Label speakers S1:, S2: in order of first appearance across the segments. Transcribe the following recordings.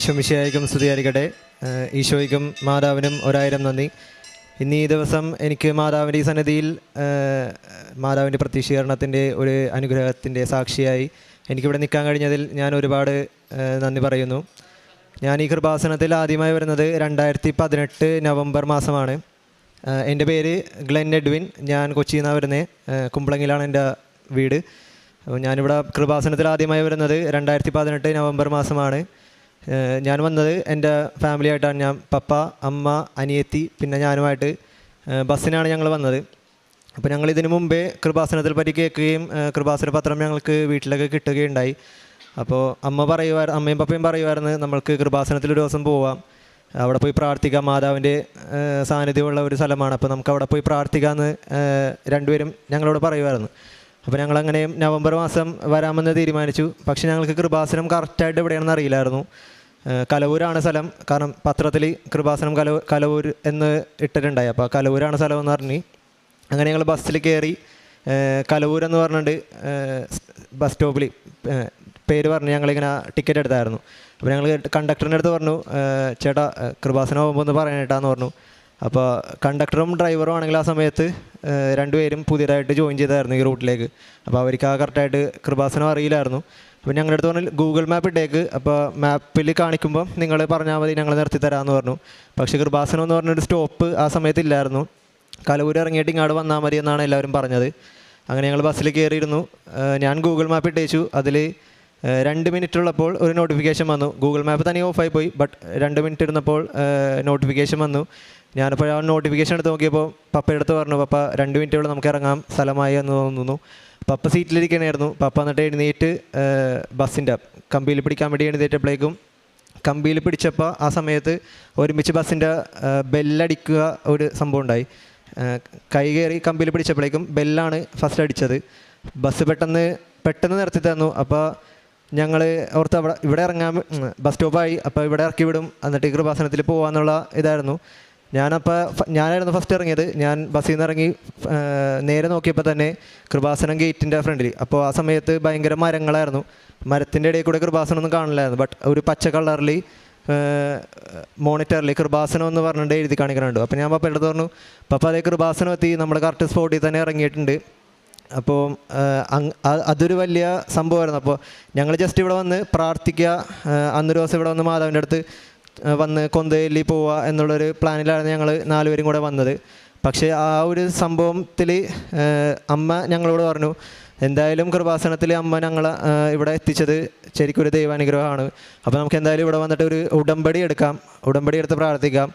S1: ഈശോമിശിഹായ്ക്കും സ്തുതിയായിരിക്കട്ടെ. ഈശോയ്ക്കും മാതാവിനും ഒരായിരം നന്ദി. ഇന്ന് ഈ ദിവസം എനിക്ക് മാതാവിൻ്റെ ഈ സന്നിധിയിൽ മാതാവിൻ്റെ പ്രത്യക്ഷീകരണത്തിൻ്റെ ഒരു അനുഗ്രഹത്തിൻ്റെ സാക്ഷിയായി എനിക്കിവിടെ നിൽക്കാൻ കഴിഞ്ഞതിൽ ഞാൻ ഒരുപാട് നന്ദി പറയുന്നു. ഞാൻ ഈ കൃപാസനത്തിൽ ആദ്യമായി വരുന്നത് 2018 നവംബർ മാസമാണ്. എൻ്റെ പേര് ഗ്ലെൻ എഡ്വിൻ. ഞാൻ കൊച്ചിയിൽ നിന്നാണ് വരുന്നത്. കുമ്പളങ്ങിലാണ് എൻ്റെ വീട്. അപ്പോൾ ഞാനിവിടെ കൃപാസനത്തിൽ ആദ്യമായി വരുന്നത് 2018 നവംബർ മാസമാണ്. ഞാൻ വന്നത് എൻ്റെ ഫാമിലിയായിട്ടാണ്. ഞാൻ പപ്പ, അമ്മ, അനിയത്തി, പിന്നെ ഞാനുമായിട്ട് ബസ്സിനാണ് ഞങ്ങൾ വന്നത്. അപ്പോൾ ഞങ്ങൾ ഇതിനു മുമ്പേ കൃപാസനത്തിൽ പറ്റി കേൾക്കുകയും കൃപാസന പത്രം ഞങ്ങൾക്ക് വീട്ടിലൊക്കെ കിട്ടുകയുണ്ടായി. അപ്പോൾ അമ്മയും പപ്പയും പറയുമായിരുന്നു, നമ്മൾക്ക് കൃപാസനത്തിൽ ഒരു ദിവസം പോവാം, അവിടെ പോയി പ്രാർത്ഥിക്കാം, മാതാവിൻ്റെ സാന്നിധ്യമുള്ള ഒരു സ്ഥലമാണ്, അപ്പോൾ നമുക്ക് അവിടെ പോയി പ്രാർത്ഥിക്കാമെന്ന് രണ്ടുപേരും ഞങ്ങളോട് പറയുമായിരുന്നു. അപ്പോൾ ഞങ്ങളങ്ങനെ നവംബർ മാസം വരാമെന്ന് തീരുമാനിച്ചു. പക്ഷേ ഞങ്ങൾക്ക് കൃപാസനം കറക്റ്റായിട്ട് എവിടെയാണെന്ന് അറിയില്ലായിരുന്നു. കലവൂരാണ് സ്ഥലം. കാരണം പത്രത്തിൽ കൃപാസനം കലവൂർ എന്ന് ഇട്ടിട്ടുണ്ടായി. അപ്പോൾ കലവൂരാണ് സ്ഥലമെന്ന് പറഞ്ഞ് അങ്ങനെ ഞങ്ങൾ ബസ്സിൽ കയറി കലവൂരെന്ന് പറഞ്ഞിട്ട് ബസ് സ്റ്റോപ്പിൽ പേര് പറഞ്ഞ് ഞങ്ങളിങ്ങനെ ടിക്കറ്റ് എടുത്തായിരുന്നു. അപ്പോൾ ഞങ്ങൾ കണ്ടക്ടറിൻ്റെ അടുത്ത് പറഞ്ഞു, ചേട്ടാ കൃപാസനം പോകുമ്പോൾ ഒന്ന് പറയാനായിട്ടാന്ന് പറഞ്ഞു. അപ്പോൾ കണ്ടക്ടറും ഡ്രൈവറും ആണെങ്കിൽ ആ സമയത്ത് രണ്ടുപേരും പുതിയതായിട്ട് ജോയിൻ ചെയ്തായിരുന്നു ഈ റൂട്ടിലേക്ക്. അപ്പോൾ അവർക്ക് ആ കറക്റ്റായിട്ട് കൃപാസനം അറിയില്ലായിരുന്നു. അപ്പോൾ ഞങ്ങളുടെ അടുത്ത് പറഞ്ഞാൽ ഗൂഗിൾ മാപ്പ് ഇട്ടേക്ക്, അപ്പോൾ മാപ്പിൽ കാണിക്കുമ്പോൾ നിങ്ങൾ പറഞ്ഞാൽ മതി, ഞങ്ങൾ നിർത്തി തരാമെന്ന് പറഞ്ഞു. പക്ഷേ കൃപാസനം എന്ന് പറഞ്ഞൊരു സ്റ്റോപ്പ് ആ സമയത്ത് ഇല്ലായിരുന്നു. കലവൂർ ഇറങ്ങിയിട്ട് ഇങ്ങോട്ട് വന്നാൽ മതി എന്നാണ് എല്ലാവരും പറഞ്ഞത്. അങ്ങനെ ഞങ്ങൾ ബസ്സിൽ കയറിയിരുന്നു. ഞാൻ ഗൂഗിൾ മാപ്പ് ഇട്ടേച്ചു. അതിൽ 2 മിനിറ്റ് ഉള്ളപ്പോൾ ഒരു നോട്ടിഫിക്കേഷൻ വന്നു. ഗൂഗിൾ മാപ്പ് തന്നെ ഓഫായി പോയി. ബട്ട് 2 മിനിറ്റ് ഇരുന്നപ്പോൾ നോട്ടിഫിക്കേഷൻ വന്നു. ഞാനിപ്പോൾ ആ നോട്ടിഫിക്കേഷൻ എടുത്ത് നോക്കിയപ്പോൾ പപ്പയുടെ അടുത്ത് പറഞ്ഞു, പപ്പ 2 മിനിറ്റുകൾ നമുക്ക് ഇറങ്ങാം, സ്ഥലമായി എന്ന് തോന്നുന്നു. പപ്പ സീറ്റിലിരിക്കണമായിരുന്നു. പപ്പ എന്നിട്ട് എഴുന്നേറ്റ് ബസ്സിൻ്റെ കമ്പിയിൽ പിടിക്കാൻ വേണ്ടി എഴുന്നേറ്റപ്പോഴേക്കും കമ്പിയിൽ പിടിച്ചപ്പോൾ ആ സമയത്ത് ഒരുമിച്ച് ബസ്സിൻ്റെ ബെല്ലടിക്കുക ഒരു സംഭവം ഉണ്ടായി. കൈ കയറി കമ്പിയിൽ പിടിച്ചപ്പോഴേക്കും ബെല്ലാണ് ഫസ്റ്റ് അടിച്ചത്. ബസ് പെട്ടെന്ന് നിർത്തി തന്നു. അപ്പോൾ ഞങ്ങൾ ഓർത്ത് ഇവിടെ ഇറങ്ങാൻ ബസ് സ്റ്റോപ്പായി, അപ്പോൾ ഇവിടെ ഇറക്കി വിടും, എന്നിട്ട് ഈ കൃപാസനത്തിൽ പോകാമെന്നുള്ള ഇതായിരുന്നു. ഞാനായിരുന്നു ഫസ്റ്റ് ഇറങ്ങിയത്. ഞാൻ ബസ്സിൽ നിന്ന് ഇറങ്ങി നേരെ നോക്കിയപ്പോൾ തന്നെ കൃപാസനം ഗേറ്റിൻ്റെ ഫ്രണ്ടിൽ. അപ്പോൾ ആ സമയത്ത് ഭയങ്കര മരങ്ങളായിരുന്നു. മരത്തിൻ്റെ ഇടയിൽ കൂടെ കൃപാസനം ഒന്നും കാണില്ലായിരുന്നു. ബട്ട് ഒരു പച്ച കളറിൽ മോണിറ്ററിൽ കൃപാസനം എന്ന് പറഞ്ഞിട്ട് എഴുതി കാണിക്കുന്നുണ്ട്. അപ്പോൾ ഞാൻ പപ്പയുടെ അടുത്ത് പറഞ്ഞു, പപ്പ അതേ കൃപാസനം എത്തി, നമ്മുടെ കറക്റ്റ് സ്പോട്ടിൽ തന്നെ ഇറങ്ങിയിട്ടുണ്ട്. അപ്പോൾ അതൊരു വലിയ സംഭവമായിരുന്നു. അപ്പോൾ ഞങ്ങൾ ജസ്റ്റ് ഇവിടെ വന്ന് പ്രാർത്ഥിക്കുക, അന്നൊരു ദിവസം ഇവിടെ വന്ന് മാതാവിൻ്റെ അടുത്ത് വന്ന് കൊന്തയിൽ പോവുക എന്നുള്ളൊരു പ്ലാനിലായിരുന്നു ഞങ്ങൾ 4 പേരും കൂടെ വന്നത്. പക്ഷേ ആ ഒരു സംഭവത്തിൽ അമ്മ ഞങ്ങളോട് പറഞ്ഞു, എന്തായാലും കൃപാസനത്തിൽ അമ്മ ഞങ്ങളെ ഇവിടെ എത്തിച്ചത് ശരിക്കും ഒരു ദൈവാനുഗ്രഹമാണ്. അപ്പോൾ നമുക്ക് എന്തായാലും ഇവിടെ വന്നിട്ട് ഒരു ഉടമ്പടി എടുത്ത് പ്രാർത്ഥിക്കാം.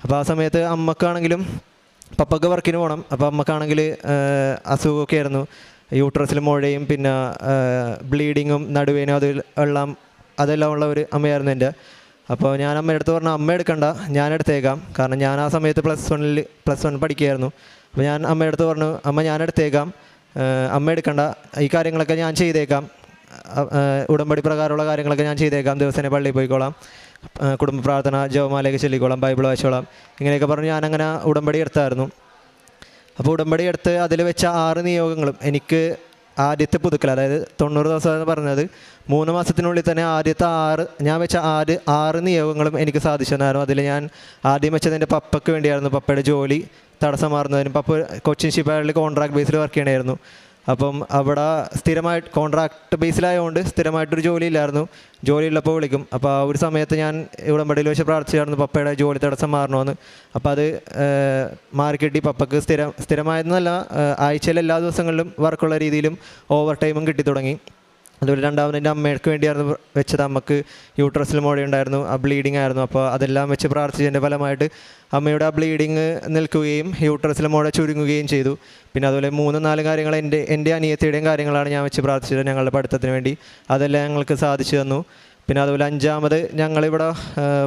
S1: അപ്പോൾ ആ സമയത്ത് അമ്മക്കാണെങ്കിലും പപ്പക്ക് വർക്കിന് പോകണം. അപ്പോൾ അമ്മക്കാണെങ്കിൽ അസുഖമൊക്കെ ആയിരുന്നു. യൂട്രസിൽ മുഴയും പിന്നെ ബ്ലീഡിങ്ങും നടുവേനും അതെല്ലാം ഉള്ള ഒരു അമ്മയായിരുന്നു എൻ്റെ. അപ്പോൾ ഞാൻ അമ്മയുടെ അടുത്ത് പറഞ്ഞു, അമ്മ എടുക്കണ്ട, ഞാൻ എടുത്തേക്കാം. കാരണം ഞാൻ ആ സമയത്ത് +1 പഠിക്കുകയായിരുന്നു. അപ്പോൾ ഞാൻ അമ്മയുടെ അടുത്ത് പറഞ്ഞു, അമ്മ ഞാൻ എടുത്തേക്കാം, അമ്മ എടുക്കണ്ട, ഈ കാര്യങ്ങളൊക്കെ ഞാൻ ചെയ്തേക്കാം, ഉടമ്പടി പ്രകാരമുള്ള കാര്യങ്ങളൊക്കെ ഞാൻ ചെയ്തേക്കാം, ദിവസേന പള്ളിയിൽ പോയിക്കോളാം, കുടുംബ പ്രാർത്ഥന ജപമാലയൊക്കെ ചൊല്ലിക്കോളാം, ബൈബിൾ വായിച്ചോളാം, ഇങ്ങനെയൊക്കെ പറഞ്ഞ് ഞാനങ്ങനെ ഉടമ്പടി എടുത്തായിരുന്നു. അപ്പോൾ ഉടമ്പടി എടുത്ത് അതിൽ വെച്ച 6 നിയോഗങ്ങളും എനിക്ക് ആദ്യത്തെ പുതുക്കൽ, അതായത് 90 ദിവസം എന്ന് പറഞ്ഞത് 3 മാസത്തിനുള്ളിൽ തന്നെ ആദ്യത്തെ 6 നിയോഗങ്ങളും എനിക്ക് സാധിച്ചു തന്നായിരുന്നു. അതിൽ ഞാൻ ആദ്യം വെച്ചത് എൻ്റെ പപ്പയ്ക്ക് വേണ്ടിയായിരുന്നു. പപ്പയുടെ ജോലി തടസ്സം മാറുന്നതിനും. പപ്പ കൊച്ചിൻ ഷിപ്പ്യാർഡിൽ കോൺട്രാക്ട് ബേസിൽ വർക്ക് ചെയ്യണമായിരുന്നു. അപ്പം അവിടെ സ്ഥിരമായിട്ട് കോൺട്രാക്ട് ബേസിലായതുകൊണ്ട് സ്ഥിരമായിട്ടൊരു ജോലി ഇല്ലായിരുന്നു. ജോലി ഉള്ളപ്പോൾ വിളിക്കും. അപ്പോൾ ആ ഒരു സമയത്ത് ഞാൻ ഉടമ്പടിയിൽ വെച്ച് പ്രാർത്ഥിച്ചായിരുന്നു പപ്പയുടെ ജോലി തടസ്സം മാറണമെന്ന്. അപ്പോൾ അത് മാറിക്കിട്ടി. പപ്പയ്ക്ക് സ്ഥിരമായിരുന്നല്ല, ആഴ്ചയിൽ എല്ലാ ദിവസങ്ങളിലും വർക്കുള്ള രീതിയിലും ഓവർ ടൈമും കിട്ടി തുടങ്ങി. അതുപോലെ രണ്ടാമത് എൻ്റെ അമ്മയ്ക്ക് വേണ്ടിയായിരുന്നു വെച്ചത്. അമ്മക്ക് യൂട്രസിൽ മുഴയുണ്ടായിരുന്നു, ആ ബ്ലീഡിങ് ആയിരുന്നു. അപ്പോൾ അതെല്ലാം വെച്ച് പ്രാർത്ഥിച്ചതിൻ്റെ ഫലമായിട്ട് അമ്മയുടെ ആ ബ്ലീഡിങ് നിൽക്കുകയും യൂട്രസിൽ മുഴ ചുരുങ്ങുകയും ചെയ്തു. പിന്നെ അതുപോലെ 3-4 കാര്യങ്ങൾ എൻ്റെ അനിയത്തിയുടെയും കാര്യങ്ങളാണ് ഞാൻ വെച്ച് പ്രാർത്ഥിച്ചത് ഞങ്ങളുടെ പഠിത്തത്തിന് വേണ്ടി. അതെല്ലാം ഞങ്ങൾക്ക് സാധിച്ചു തന്നു. പിന്നെ അതുപോലെ 5ാമത് ഞങ്ങളിവിടെ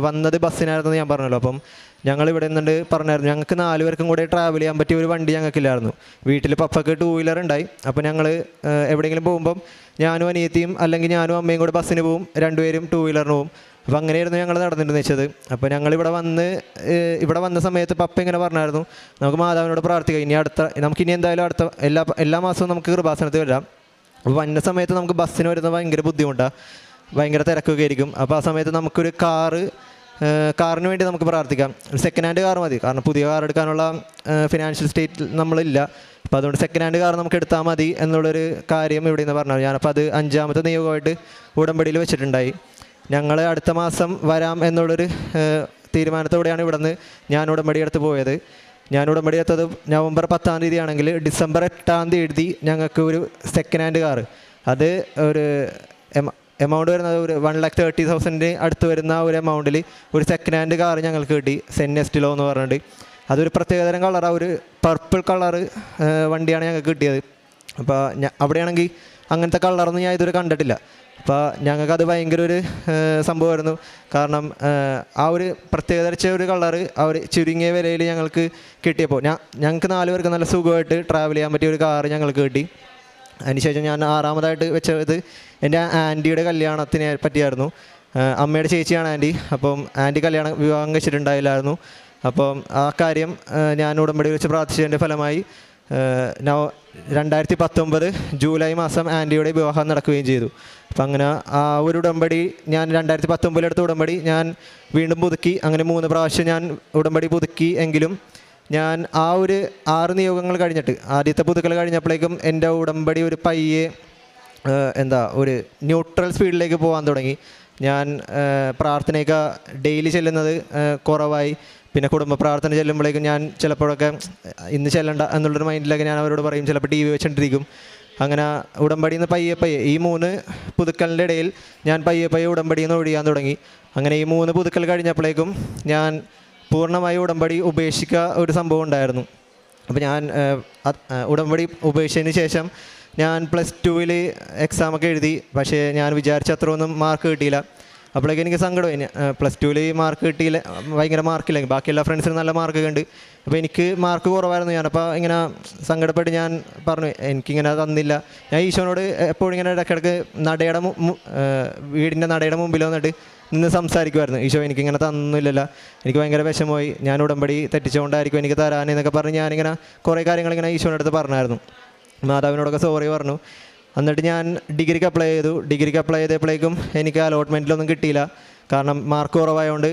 S1: വന്നത് ബസ്സിനായിരുന്നു ഞാൻ പറഞ്ഞല്ലോ. അപ്പം ഞങ്ങളിവിടെ നിന്നുകൊണ്ട് പറഞ്ഞായിരുന്നു, ഞങ്ങൾക്ക് 4 പേർക്കും കൂടെ ട്രാവൽ ചെയ്യാൻ പറ്റിയ ഒരു വണ്ടി ഞങ്ങൾക്കില്ലായിരുന്നു. വീട്ടിൽ പപ്പയ്ക്ക് 2 വീലർ ഉണ്ടായി. അപ്പോൾ ഞങ്ങൾ എവിടെയെങ്കിലും പോകുമ്പം ഞാനും അനിയത്തിയും അല്ലെങ്കിൽ ഞാനും അമ്മയും കൂടെ ബസ്സിന് പോവും, 2 പേരും 2 വീലറിന് പോവും. അപ്പോൾ അങ്ങനെയായിരുന്നു ഞങ്ങൾ നടന്നിരുന്നു വെച്ചത്. അപ്പോൾ ഞങ്ങളിവിടെ വന്ന സമയത്ത് പപ്പ ഇങ്ങനെ പറഞ്ഞായിരുന്നു, നമുക്ക് മാതാവിനോട് പ്രാർത്ഥിക്കാം, നമുക്കിനി എന്തായാലും എല്ലാ മാസവും നമുക്ക് കൃപാസനത്തിൽ വരാം. അപ്പോൾ വന്ന സമയത്ത് നമുക്ക് ബസ്സിന് വരുന്നത് ഭയങ്കര ബുദ്ധിമുട്ടാണ്. ഭയങ്കര തിരക്കൊക്കെ ആയിരിക്കും. അപ്പോൾ ആ സമയത്ത് നമുക്കൊരു കാറിന് വേണ്ടി നമുക്ക് പ്രാർത്ഥിക്കാം. ഒരു സെക്കൻഡ് ഹാൻഡ് കാർ മതി, കാരണം പുതിയ കാർ എടുക്കാനുള്ള ഫിനാൻഷ്യൽ സ്റ്റേറ്റിൽ നമ്മളില്ല. അപ്പോൾ അതുകൊണ്ട് സെക്കൻഡ് ഹാൻഡ് കാർ നമുക്ക് എടുത്താൽ മതി എന്നുള്ളൊരു കാര്യം ഇവിടെ നിന്ന് പറഞ്ഞു. ഞാനപ്പോൾ അത് 5ാമത്തെ നിയോഗമായിട്ട് ഉടമ്പടിയിൽ വെച്ചിട്ടുണ്ടായി. ഞങ്ങൾ അടുത്ത മാസം വരാം എന്നുള്ളൊരു തീരുമാനത്തോടെയാണ് ഇവിടെ നിന്ന് ഞാൻ ഉടമ്പടി എടുത്ത് പോയത്. ഞാൻ ഉടമ്പടി എടുത്തത് നവംബർ 10-ാം തീയതി ആണെങ്കിൽ ഡിസംബർ 8-ാം തീയതി ഞങ്ങൾക്ക് ഒരു സെക്കൻഡ് ഹാൻഡ് കാറ്, അത് ഒരു എമൗണ്ട് വരുന്നത് ഒരു 1,30,000 അടുത്ത് വരുന്ന ഒരു എമൗണ്ടിൽ ഒരു സെക്കൻഡ് ഹാൻഡ് കാർ ഞങ്ങൾക്ക് കിട്ടി. സെന്നെസ്റ്റിലോ എന്ന് പറഞ്ഞിട്ട് അതൊരു പ്രത്യേകതരം കളറാണ്, ഒരു പർപ്പിൾ കളറ് വണ്ടിയാണ് ഞങ്ങൾക്ക് കിട്ടിയത്. അപ്പോൾ അവിടെയാണെങ്കിൽ അങ്ങനത്തെ കളറൊന്നും ഞാൻ ഇതുവരെ കണ്ടിട്ടില്ല. അപ്പോൾ ഞങ്ങൾക്കത് ഭയങ്കര ഒരു സംഭവമായിരുന്നു. കാരണം ആ ഒരു പ്രത്യേകതരിച്ച ഒരു കളറ് ആ ഒരു ചുരുങ്ങിയ വിലയിൽ ഞങ്ങൾക്ക് കിട്ടിയപ്പോൾ ഞങ്ങൾക്ക് 4 പേർക്ക് നല്ല സുഖമായിട്ട് ട്രാവൽ ചെയ്യാൻ പറ്റിയ ഒരു കാറ് ഞങ്ങൾക്ക് കിട്ടി. അതിനുശേഷം ഞാൻ 6ാമതായിട്ട് വെച്ചത് എൻ്റെ ആൻറ്റിയുടെ കല്യാണത്തിനെ പറ്റിയായിരുന്നു. അമ്മയുടെ ചേച്ചിയാണ് ആൻറ്റി. അപ്പം ആൻറ്റി വിവാഹം കഴിച്ചിട്ടുണ്ടായില്ലായിരുന്നു. അപ്പം ആ കാര്യം ഞാൻ ഉടമ്പടി വെച്ച് പ്രാർത്ഥിച്ചതിൻ്റെ ഫലമായി 2019 ജൂലൈ മാസം ആൻറ്റിയുടെ വിവാഹം നടക്കുകയും ചെയ്തു. അപ്പം അങ്ങനെ ആ ഒരു ഉടമ്പടി ഞാൻ 2019 എടുത്ത ഉടമ്പടി ഞാൻ വീണ്ടും പുതുക്കി. അങ്ങനെ 3 പ്രാവശ്യം ഞാൻ ഉടമ്പടി പുതുക്കി. എങ്കിലും ഞാൻ ആ ഒരു 6 നിയോഗങ്ങൾ കഴിഞ്ഞിട്ട് ആദ്യത്തെ പുതുക്കൽ കഴിഞ്ഞപ്പോഴേക്കും എൻ്റെ ഉടമ്പടി ഒരു പയ്യെ ഒരു ന്യൂട്രൽ സ്പീഡിലേക്ക് പോകാൻ തുടങ്ങി. ഞാൻ പ്രാർത്ഥനയൊക്കെ ഡെയിലി ചെല്ലുന്നത് കുറവായി. പിന്നെ കുടുംബ പ്രാർത്ഥന ചെല്ലുമ്പോഴേക്കും ഞാൻ ചിലപ്പോഴൊക്കെ ഇന്ന് ചെല്ലണ്ട എന്നുള്ളൊരു മൈൻഡിലൊക്കെ ഞാൻ അവരോട് പറയും, ചിലപ്പോൾ TV വെച്ചിട്ടിരിക്കും. അങ്ങനെ ഉടമ്പടിയിൽ നിന്ന് പയ്യെ ഈ 3 പുതുക്കലിൻ്റെ ഇടയിൽ ഞാൻ പയ്യെ ഉടമ്പടിയിൽ നിന്ന് ഒഴിയാൻ തുടങ്ങി. അങ്ങനെ ഈ 3 പുതുക്കൽ കഴിഞ്ഞപ്പോഴേക്കും ഞാൻ പൂർണ്ണമായി ഉടമ്പടി ഉപേക്ഷിക്കുക ഒരു സംഭവം ഉണ്ടായിരുന്നു. അപ്പോൾ ഞാൻ ഉടമ്പടി ഉപേക്ഷിച്ചതിന് ശേഷം ഞാൻ +2 എക്സാമൊക്കെ എഴുതി. പക്ഷേ ഞാൻ വിചാരിച്ച അത്ര ഒന്നും മാർക്ക് കിട്ടിയില്ല. അപ്പോഴേക്കും എനിക്ക് സങ്കടമായി. +2 മാർക്ക് കിട്ടിയില്ല, ഭയങ്കര മാർക്കില്ലെങ്കിൽ ബാക്കി എല്ലാ ഫ്രണ്ട്സിനും നല്ല മാർക്കൊക്കെ ഉണ്ട്. അപ്പോൾ എനിക്ക് മാർക്ക് കുറവായിരുന്നു. ഞാനപ്പോൾ ഇങ്ങനെ സങ്കടപ്പെട്ട് ഞാൻ പറഞ്ഞു, എനിക്കിങ്ങനെ തന്നില്ല. ഞാൻ ഈശോനോട് എപ്പോഴും ഇങ്ങനെ ഇടയ്ക്കിടയ്ക്ക് വീടിൻ്റെ നടയുടെ മുമ്പിൽ വന്നിട്ട് നിന്ന് സംസാരിക്കുമായിരുന്നു. ഈശോ എനിക്കിങ്ങനെ തന്നില്ലല്ലോ, എനിക്ക് ഭയങ്കര വിഷമമായി, ഞാൻ ഉടമ്പടി തെറ്റിച്ചുകൊണ്ടായിരിക്കും എനിക്ക് തരാനെന്നൊക്കെ പറഞ്ഞ് ഞാനിങ്ങനെ കുറേ കാര്യങ്ങളിങ്ങനെ ഈശോയുടെ അടുത്ത് പറഞ്ഞായിരുന്നു. മാതാവിനോടൊക്കെ സോറി പറഞ്ഞു. എന്നിട്ട് ഞാൻ ഡിഗ്രിക്ക് അപ്ലൈ ചെയ്തു. ഡിഗ്രിക്ക് അപ്ലൈ ചെയ്തപ്പോഴേക്കും എനിക്ക് അലോട്ട്മെൻറ്റിലൊന്നും കിട്ടിയില്ല. കാരണം മാർക്ക് കുറവായതുകൊണ്ട്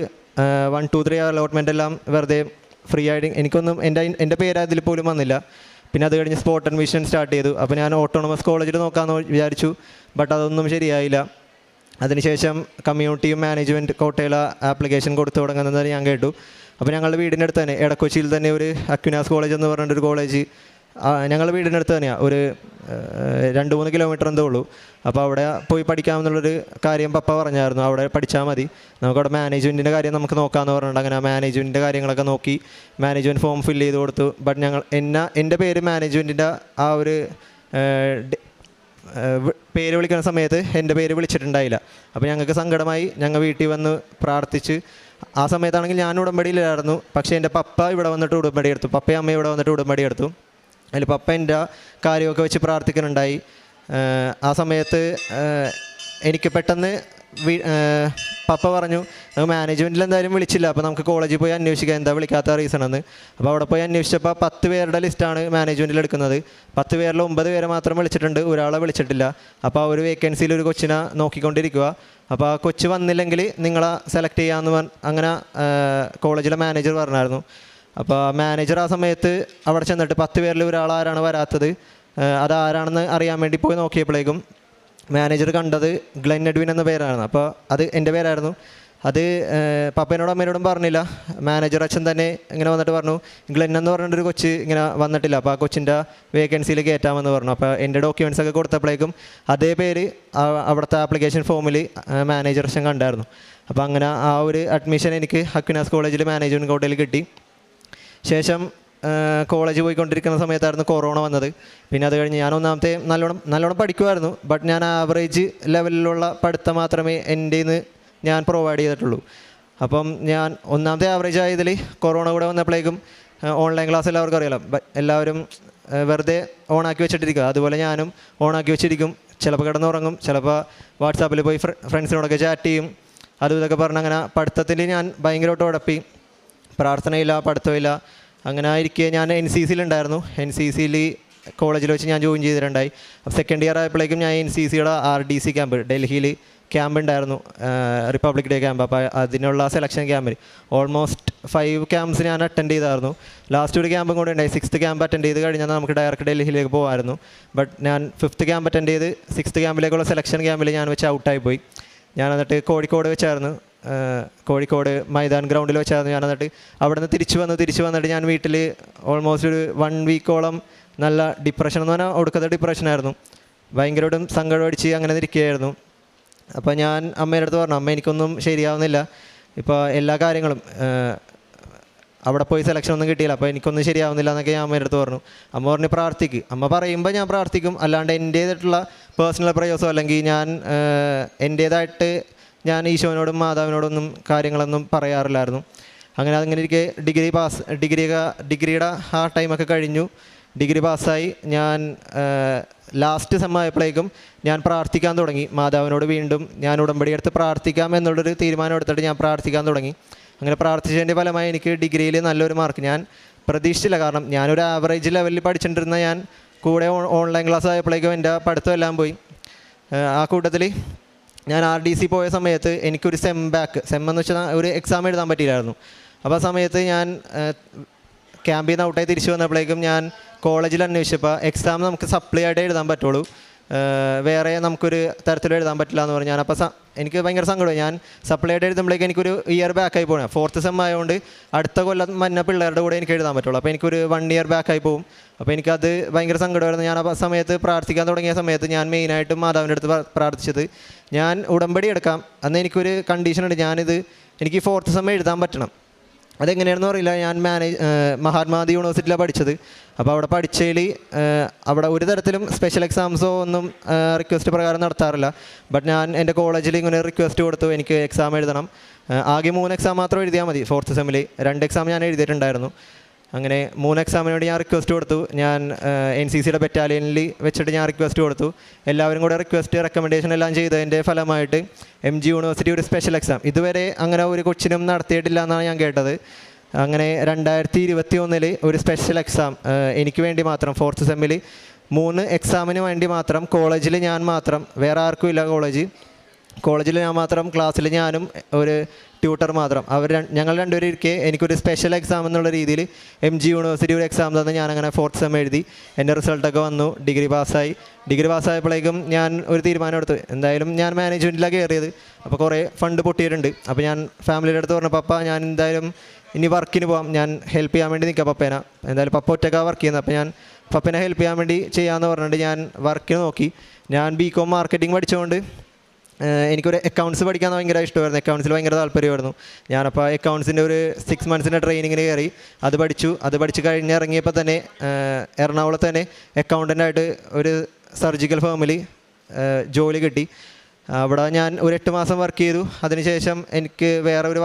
S1: 1, 2, 3 അലോട്ട്മെൻ്റ് എല്ലാം വെറുതെ ഫ്രീ ആയിട്ട് എനിക്കൊന്നും എൻ്റെ പേര് അതിൽ പോലും വന്നില്ല. പിന്നെ അത് കഴിഞ്ഞ് സ്പോട്ട് അഡ്മിഷൻ സ്റ്റാർട്ട് ചെയ്തു. അപ്പോൾ ഞാൻ ഓട്ടോണമസ് കോളേജിൽ നോക്കാമെന്ന് വിചാരിച്ചു. ബട്ട് അതൊന്നും ശരിയായില്ല. അതിനുശേഷം കമ്മ്യൂണിറ്റിയും മാനേജ്മെൻറ്റ് കോട്ടയിലെ ആപ്ലിക്കേഷൻ കൊടുത്തു തുടങ്ങുന്നത് ഞാൻ കേട്ടു. അപ്പോൾ ഞങ്ങളുടെ വീടിൻ്റെ അടുത്ത് തന്നെ എടക്കൊച്ചിയിൽ തന്നെ ഒരു അക്വിനാസ് കോളേജ് എന്ന് പറഞ്ഞിട്ടൊരു കോളേജ് ഞങ്ങളുടെ വീടിൻ്റെ അടുത്ത് തന്നെയാണ്. ഒരു 2-3 കിലോമീറ്റർ എന്തോ ഉള്ളൂ. അപ്പോൾ അവിടെ പോയി പഠിക്കാമെന്നുള്ളൊരു കാര്യം പപ്പ പറഞ്ഞായിരുന്നു. അവിടെ പഠിച്ചാൽ മതി, നമുക്കവിടെ മാനേജ്മെൻറ്റിൻ്റെ കാര്യം നമുക്ക് നോക്കാമെന്ന് പറഞ്ഞിട്ട് അങ്ങനെ മാനേജ്മെൻറ്റിൻ്റെ കാര്യങ്ങളൊക്കെ നോക്കി മാനേജ്മെൻറ്റ് ഫോം ഫില്ല് ചെയ്ത് കൊടുത്തു. ബട്ട് എൻ്റെ പേര് മാനേജ്മെൻറ്റിൻ്റെ ആ ഒരു പേര് വിളിക്കുന്ന സമയത്ത് എൻ്റെ പേര് വിളിച്ചിട്ടുണ്ടായില്ല. അപ്പോൾ ഞങ്ങൾക്ക് സങ്കടമായി. ഞങ്ങൾ വീട്ടിൽ വന്ന് പ്രാർത്ഥിച്ച് ആ സമയത്താണെങ്കിൽ ഞാൻ ഉടമ്പടിയിലായിരുന്നു. പക്ഷേ എൻ്റെ പപ്പ ഇവിടെ വന്നിട്ട് ഉടമ്പടി എടുത്തു. പപ്പയും അമ്മയും ഇവിടെ വന്നിട്ട് ഉടമ്പടി എടുത്തു. അതിൽ പപ്പ എൻ്റെ കാര്യമൊക്കെ വെച്ച് പ്രാർത്ഥിക്കുന്നുണ്ടായി. ആ സമയത്ത് എനിക്ക് പെട്ടെന്ന് പപ്പ പറഞ്ഞു, നമുക്ക് മാനേജ്മെൻറ്റിൽ എന്തായാലും വിളിച്ചില്ല, അപ്പോൾ നമുക്ക് കോളേജിൽ പോയി അന്വേഷിക്കാം എന്താ വിളിക്കാത്ത റീസൺ എന്ന്. അപ്പോൾ അവിടെ പോയി അന്വേഷിച്ചപ്പോൾ 10 പേരുടെ ലിസ്റ്റാണ് മാനേജ്മെൻറ്റിൽ എടുക്കുന്നത്. 10 പേരിൽ 9 പേരെ മാത്രം വിളിച്ചിട്ടുണ്ട്, ഒരാളെ വിളിച്ചിട്ടില്ല. അപ്പോൾ ആ ഒരു വേക്കൻസിയിൽ ഒരു കൊച്ചിനെ നോക്കിക്കൊണ്ടിരിക്കുക. അപ്പോൾ ആ കൊച്ച് വന്നില്ലെങ്കിൽ നിങ്ങളെ സെലക്ട് ചെയ്യാമെന്ന് അങ്ങനെ കോളേജിലെ മാനേജർ പറഞ്ഞായിരുന്നു. അപ്പോൾ മാനേജർ ആ സമയത്ത് അവിടെ ചെന്നിട്ട് 10 പേരിൽ ഒരാളാരാണ് വരാത്തത്, അതാരാണെന്ന് അറിയാൻ വേണ്ടി പോയി നോക്കിയപ്പോഴേക്കും മാനേജർ കണ്ടത് ഗ്ലെൻ എഡ്വിൻ എന്ന പേരായിരുന്നു. അപ്പോൾ അത് എൻ്റെ പേരായിരുന്നു. അത് പപ്പേനോടും അമ്മേനോടും പറഞ്ഞില്ല. മാനേജർ അച്ഛൻ തന്നെ ഇങ്ങനെ വന്നിട്ട് പറഞ്ഞു, ഗ്ലെൻ എന്ന് പറഞ്ഞിട്ടൊരു കൊച്ച് ഇങ്ങനെ വന്നിട്ടില്ല, അപ്പോൾ ആ കൊച്ചിൻ്റെ വേക്കൻസിയിൽ കയറ്റാമെന്ന് പറഞ്ഞു. അപ്പോൾ എൻ്റെ ഡോക്യുമെൻറ്റ്സൊക്കെ കൊടുത്തപ്പോഴേക്കും അതേ പേര് അവിടുത്തെ ആപ്ലിക്കേഷൻ ഫോമിൽ മാനേജർ അച്ഛൻ കണ്ടായിരുന്നു. അപ്പോൾ അങ്ങനെ ആ ഒരു അഡ്മിഷൻ എനിക്ക് അക്വിനാസ് കോളേജിൽ മാനേജ്മെൻറ്റ് കോട്ടയിൽ കിട്ടി. ശേഷം കോളേജ് പോയിക്കൊണ്ടിരിക്കുന്ന സമയത്തായിരുന്നു കൊറോണ വന്നത്. പിന്നെ അത് കഴിഞ്ഞ് ഞാൻ ഒന്നാമത്തെ നല്ലോണം പഠിക്കുമായിരുന്നു. ബട്ട് ഞാൻ ആവറേജ് ലെവലിലുള്ള പഠിത്തം മാത്രമേ എൻ്റെ നിന്ന് ഞാൻ പ്രൊവൈഡ് ചെയ്തിട്ടുള്ളൂ. അപ്പം ഞാൻ ഒന്നാമത്തെ ആവറേജ് ആയതിൽ കൊറോണ കൂടെ വന്നപ്പോഴേക്കും ഓൺലൈൻ ക്ലാസ് എല്ലാവർക്കും അറിയാലോ, എല്ലാവരും വെറുതെ ഓണാക്കി വെച്ചിട്ടിരിക്കുക. അതുപോലെ ഞാനും ഓണാക്കി വെച്ചിരിക്കും. ചിലപ്പോൾ കിടന്നുറങ്ങും, ചിലപ്പോൾ വാട്സാപ്പിൽ പോയി ഫ്രണ്ട്സിനോടൊക്കെ ചാറ്റ് ചെയ്യും. അതും ഇതൊക്കെ പറഞ്ഞ് അങ്ങനെ പഠിത്തത്തിൽ ഞാൻ ഭയങ്കരമായിട്ട് ഉടപ്പി. പ്രാർത്ഥനയില്ല, പഠിത്തമില്ല. അങ്ങനെ ആയിരിക്കെ ഞാൻ NCCയിലുണ്ടായിരുന്നു. NCCയിൽ കോളേജിൽ വെച്ച് ഞാൻ ജോയിൻ ചെയ്തിട്ടുണ്ടായി. അപ്പോൾ സെക്കൻഡ് ഇയർ ആയപ്പോഴേക്കും ഞാൻ NCCയുടെ RDC ക്യാമ്പ് ഡൽഹിയിൽ ക്യാമ്പ് ഉണ്ടായിരുന്നു, റിപ്പബ്ലിക് ഡേ ക്യാമ്പ്. അപ്പോൾ അതിനുള്ള സെലക്ഷൻ ക്യാമ്പിൽ ഓൾമോസ്റ്റ് 5 ക്യാമ്പ്സ് ഞാൻ അറ്റൻഡ് ചെയ്തായിരുന്നു. ലാസ്റ്റ് ഒരു ക്യാമ്പും കൂടെ ഉണ്ടായി. 6th ക്യാമ്പ് അറ്റൻഡ് ചെയ്ത് കഴിഞ്ഞാൽ നമുക്ക് ഡയറക്റ്റ് ഡൽഹിയിലേക്ക് പോകുമായിരുന്നു. ബട്ട് ഞാൻ 5th ക്യാമ്പ് അറ്റൻഡ് ചെയ്ത് 6th ക്യാമ്പിലേക്കുള്ള സെലക്ഷൻ ക്യാമ്പിൽ ഞാൻ വെച്ച് ഔട്ടായി പോയി. ഞാൻ എന്നിട്ട് കോഴിക്കോട് വെച്ചായിരുന്നു, കോഴിക്കോട് മൈതാൻ ഗ്രൗണ്ടിൽ വെച്ചായിരുന്നു. ഞാൻ എന്നിട്ട് അവിടെ നിന്ന് തിരിച്ചു വന്നിട്ട് ഞാൻ വീട്ടിൽ ഓൾമോസ്റ്റ് ഒരു 1 വീക്കോളം നല്ല ഡിപ്രഷൻ എന്ന് പറഞ്ഞാൽ ഒടുക്കത്തെ ഡിപ്രഷനായിരുന്നു. ഭയങ്കരമായിട്ടും സങ്കടം അടിച്ച് അങ്ങനെ ഇരിക്കുകയായിരുന്നു. അപ്പോൾ ഞാൻ അമ്മയുടെ അടുത്ത് പറഞ്ഞു, അമ്മ എനിക്കൊന്നും ശരിയാവുന്നില്ല, ഇപ്പോൾ എല്ലാ കാര്യങ്ങളും അവിടെ പോയി സെലക്ഷൻ ഒന്നും കിട്ടിയില്ല, അപ്പോൾ എനിക്കൊന്നും ശരിയാവുന്നില്ല എന്നൊക്കെ ഞാൻ അമ്മയുടെ അടുത്ത് പറഞ്ഞു. അമ്മ പറഞ്ഞ് പ്രാർത്ഥിക്ക്. അമ്മ പറയുമ്പോൾ ഞാൻ പ്രാർത്ഥിക്കും, അല്ലാണ്ട് എൻ്റേതായിട്ടുള്ള പേഴ്സണൽ പ്രയോസോ അല്ലെങ്കിൽ ഞാൻ എൻ്റേതായിട്ട് ഞാൻ ഈശോനോടും മാതാവിനോടൊന്നും കാര്യങ്ങളൊന്നും പറയാറില്ലായിരുന്നു. അങ്ങനെ ഇരിക്കെ ഡിഗ്രിയുടെ ആ ടൈമൊക്കെ കഴിഞ്ഞു. ഡിഗ്രി പാസ്സായി. ഞാൻ ലാസ്റ്റ് സെമ്മായപ്പോഴേക്കും ഞാൻ പ്രാർത്ഥിക്കാൻ തുടങ്ങി മാതാവിനോട്. വീണ്ടും ഞാൻ ഉടമ്പടി എടുത്ത് പ്രാർത്ഥിക്കാം എന്നുള്ളൊരു തീരുമാനം എടുത്തിട്ട് ഞാൻ പ്രാർത്ഥിക്കാൻ തുടങ്ങി. അങ്ങനെ പ്രാർത്ഥിച്ചതിൻ്റെ ഫലമായി എനിക്ക് ഡിഗ്രിയിൽ നല്ലൊരു മാർക്ക് ഞാൻ പ്രതീക്ഷിച്ചില്ല. കാരണം ഞാനൊരു ആവറേജ് ലെവലിൽ പഠിച്ചിട്ടിരുന്ന ഞാൻ കൂടെ ഓൺലൈൻ ക്ലാസ് ആയപ്പോഴേക്കും എൻ്റെ പഠിത്തം എല്ലാം പോയി. ആ കൂട്ടത്തിൽ ഞാൻ RDC പോയ സമയത്ത് എനിക്കൊരു സെം എന്ന് വെച്ചാൽ ഒരു എക്സാം എഴുതാൻ പറ്റിയില്ലായിരുന്നു. അപ്പോൾ ആ സമയത്ത് ഞാൻ ക്യാമ്പിൽ നിന്ന് ഔട്ടായി തിരിച്ചു വന്നപ്പോഴേക്കും ഞാൻ കോളേജിൽ അന്വേഷിച്ചപ്പോൾ എക്സാം നമുക്ക് സപ്ലി ആയിട്ട് എഴുതാൻ പറ്റുള്ളൂ, വേറെ നമുക്കൊരു തരത്തിലും എഴുതാൻ പറ്റില്ല എന്ന് പറഞ്ഞു. ഞാനപ്പോൾ എനിക്ക് ഭയങ്കര സങ്കടമായി. ഞാൻ സപ്ലി ആയിട്ട് എഴുതുമ്പോഴേക്കും എനിക്കൊരു ഇയർ ബാക്കായി പോകണം. 4th സെം ആയതുകൊണ്ട് അടുത്ത കൊല്ലം മഞ്ഞ പിള്ളേരുടെ കൂടെ എനിക്ക് എഴുതാൻ പറ്റുള്ളൂ. അപ്പോൾ എനിക്കൊരു 1 ഇയർ ബാക്കായി പോകും. അപ്പോൾ എനിക്കത് ഭയങ്കര സങ്കടമായിരുന്നു. ഞാൻ ആ സമയത്ത് പ്രാർത്ഥിക്കാൻ തുടങ്ങിയ സമയത്ത് ഞാൻ മെയിനായിട്ടും മാതാവിൻ്റെ അടുത്ത് പ്രാർത്ഥിച്ചത്, ഞാൻ ഉടമ്പടി എടുക്കാം, അന്ന് എനിക്കൊരു കണ്ടീഷനുണ്ട്, എനിക്ക് 4th സെം എഴുതാൻ പറ്റണം. അതെങ്ങനെയാണെന്ന് അറിയില്ല. ഞാൻ മഹാത്മാഗാന്ധി യൂണിവേഴ്സിറ്റിയിലാണ് പഠിച്ചത്. അപ്പോൾ അവിടെ പഠിച്ചതിൽ അവിടെ ഒരു തരത്തിലും സ്പെഷ്യൽ എക്സാംസോ ഒന്നും റിക്വസ്റ്റ് പ്രകാരം നടത്താറില്ല. ബട്ട് ഞാൻ എൻ്റെ കോളേജിൽ ഇങ്ങനെ റിക്വസ്റ്റ് കൊടുത്തു, എനിക്ക് എക്സാം എഴുതണം. ആകെ 3 എക്സാം മാത്രം എഴുതിയാൽ മതി 4th സെമ്മിൽ. 2 എക്സാം ഞാൻ എഴുതിയിട്ടുണ്ടായിരുന്നു. അങ്ങനെ 3 എക്സാമിന് വേണ്ടി ഞാൻ റിക്വസ്റ്റ് കൊടുത്തു. ഞാൻ NCCയുടെ ബറ്റാലിയനിൽ വെച്ചിട്ട് ഞാൻ റിക്വസ്റ്റ് കൊടുത്തു. എല്ലാവരും കൂടെ റെക്കമെൻഡേഷൻ എല്ലാം ചെയ്തതിൻ്റെ ഫലമായിട്ട് MG യൂണിവേഴ്സിറ്റി ഒരു സ്പെഷ്യൽ എക്സാം ഇതുവരെ അങ്ങനെ ഒരു കൊച്ചിനും നടത്തിയിട്ടില്ല എന്നാണ് ഞാൻ കേട്ടത്. അങ്ങനെ 2021 ഒരു സ്പെഷ്യൽ എക്സാം എനിക്ക് വേണ്ടി മാത്രം 4th സെമ്മിൽ 3 എക്സാമിന് വേണ്ടി മാത്രം കോളേജിൽ ഞാൻ മാത്രം, വേറെ ആർക്കും ഇല്ല കോളേജിൽ ഞാൻ മാത്രം, ക്ലാസ്സിൽ ഞാനും ഒരു ട്യൂട്ടർ മാത്രം, ഞങ്ങൾ രണ്ടുപേരും ഇരിക്കെ എനിക്കൊരു സ്പെഷ്യൽ എക്സാം എന്നുള്ള രീതിയിൽ MG യൂണിവേഴ്സിറ്റി ഒരു എക്സാം തന്ന് ഞാനങ്ങനെ 4th സെം എഴുതി. എൻ്റെ റിസൾട്ടൊക്കെ വന്നു, ഡിഗ്രി പാസ്സായപ്പോഴേക്കും ഞാൻ ഒരു തീരുമാനം എടുത്തു. എന്തായാലും ഞാൻ മാനേജ്മെൻറ്റിലാണ് കയറിയത്. അപ്പോൾ കുറേ ഫണ്ട് പൊട്ടിയിട്ടുണ്ട്. അപ്പോൾ ഞാൻ ഫാമിലിയുടെ അടുത്ത് പറഞ്ഞു, പപ്പ ഞാൻ എന്തായാലും ഇനി വർക്കിന് പോകാം, ഞാൻ ഹെൽപ്പ് ചെയ്യാൻ വേണ്ടി നിൽക്കാം പപ്പേനെ. എന്തായാലും പപ്പ ഒറ്റക്കാണ് വർക്ക് ചെയ്യുന്നത്. അപ്പോൾ ഞാൻ പപ്പേനെ ഹെൽപ്പ് ചെയ്യാൻ വേണ്ടി ചെയ്യാമെന്ന് പറഞ്ഞിട്ട് ഞാൻ വർക്കിന് നോക്കി. ഞാൻ BCom മാർക്കറ്റിംഗ് പഠിച്ചുകൊണ്ട് എനിക്കൊരു അക്കൗണ്ട്സ് പഠിക്കാൻ ഭയങ്കര ഇഷ്ടമായിരുന്നു. അക്കൗണ്ട്സിൽ ഭയങ്കര താല്പര്യമായിരുന്നു. ഞാനപ്പോൾ അക്കൗണ്ട്സിൻ്റെ ഒരു 6 മന്ത്സിൻ്റെ ട്രെയിനിങ്ങിന് കയറി. അത് പഠിച്ച് കഴിഞ്ഞ് ഇറങ്ങിയപ്പോൾ തന്നെ എറണാകുളത്ത് തന്നെ അക്കൗണ്ടൻ്റായിട്ട് ഒരു സർജിക്കൽ ഫേമിൽ ജോലി കിട്ടി. അവിടെ ഞാൻ ഒരു 8 മാസം വർക്ക് ചെയ്തു. അതിനുശേഷം എനിക്ക് വേറെ ഒരു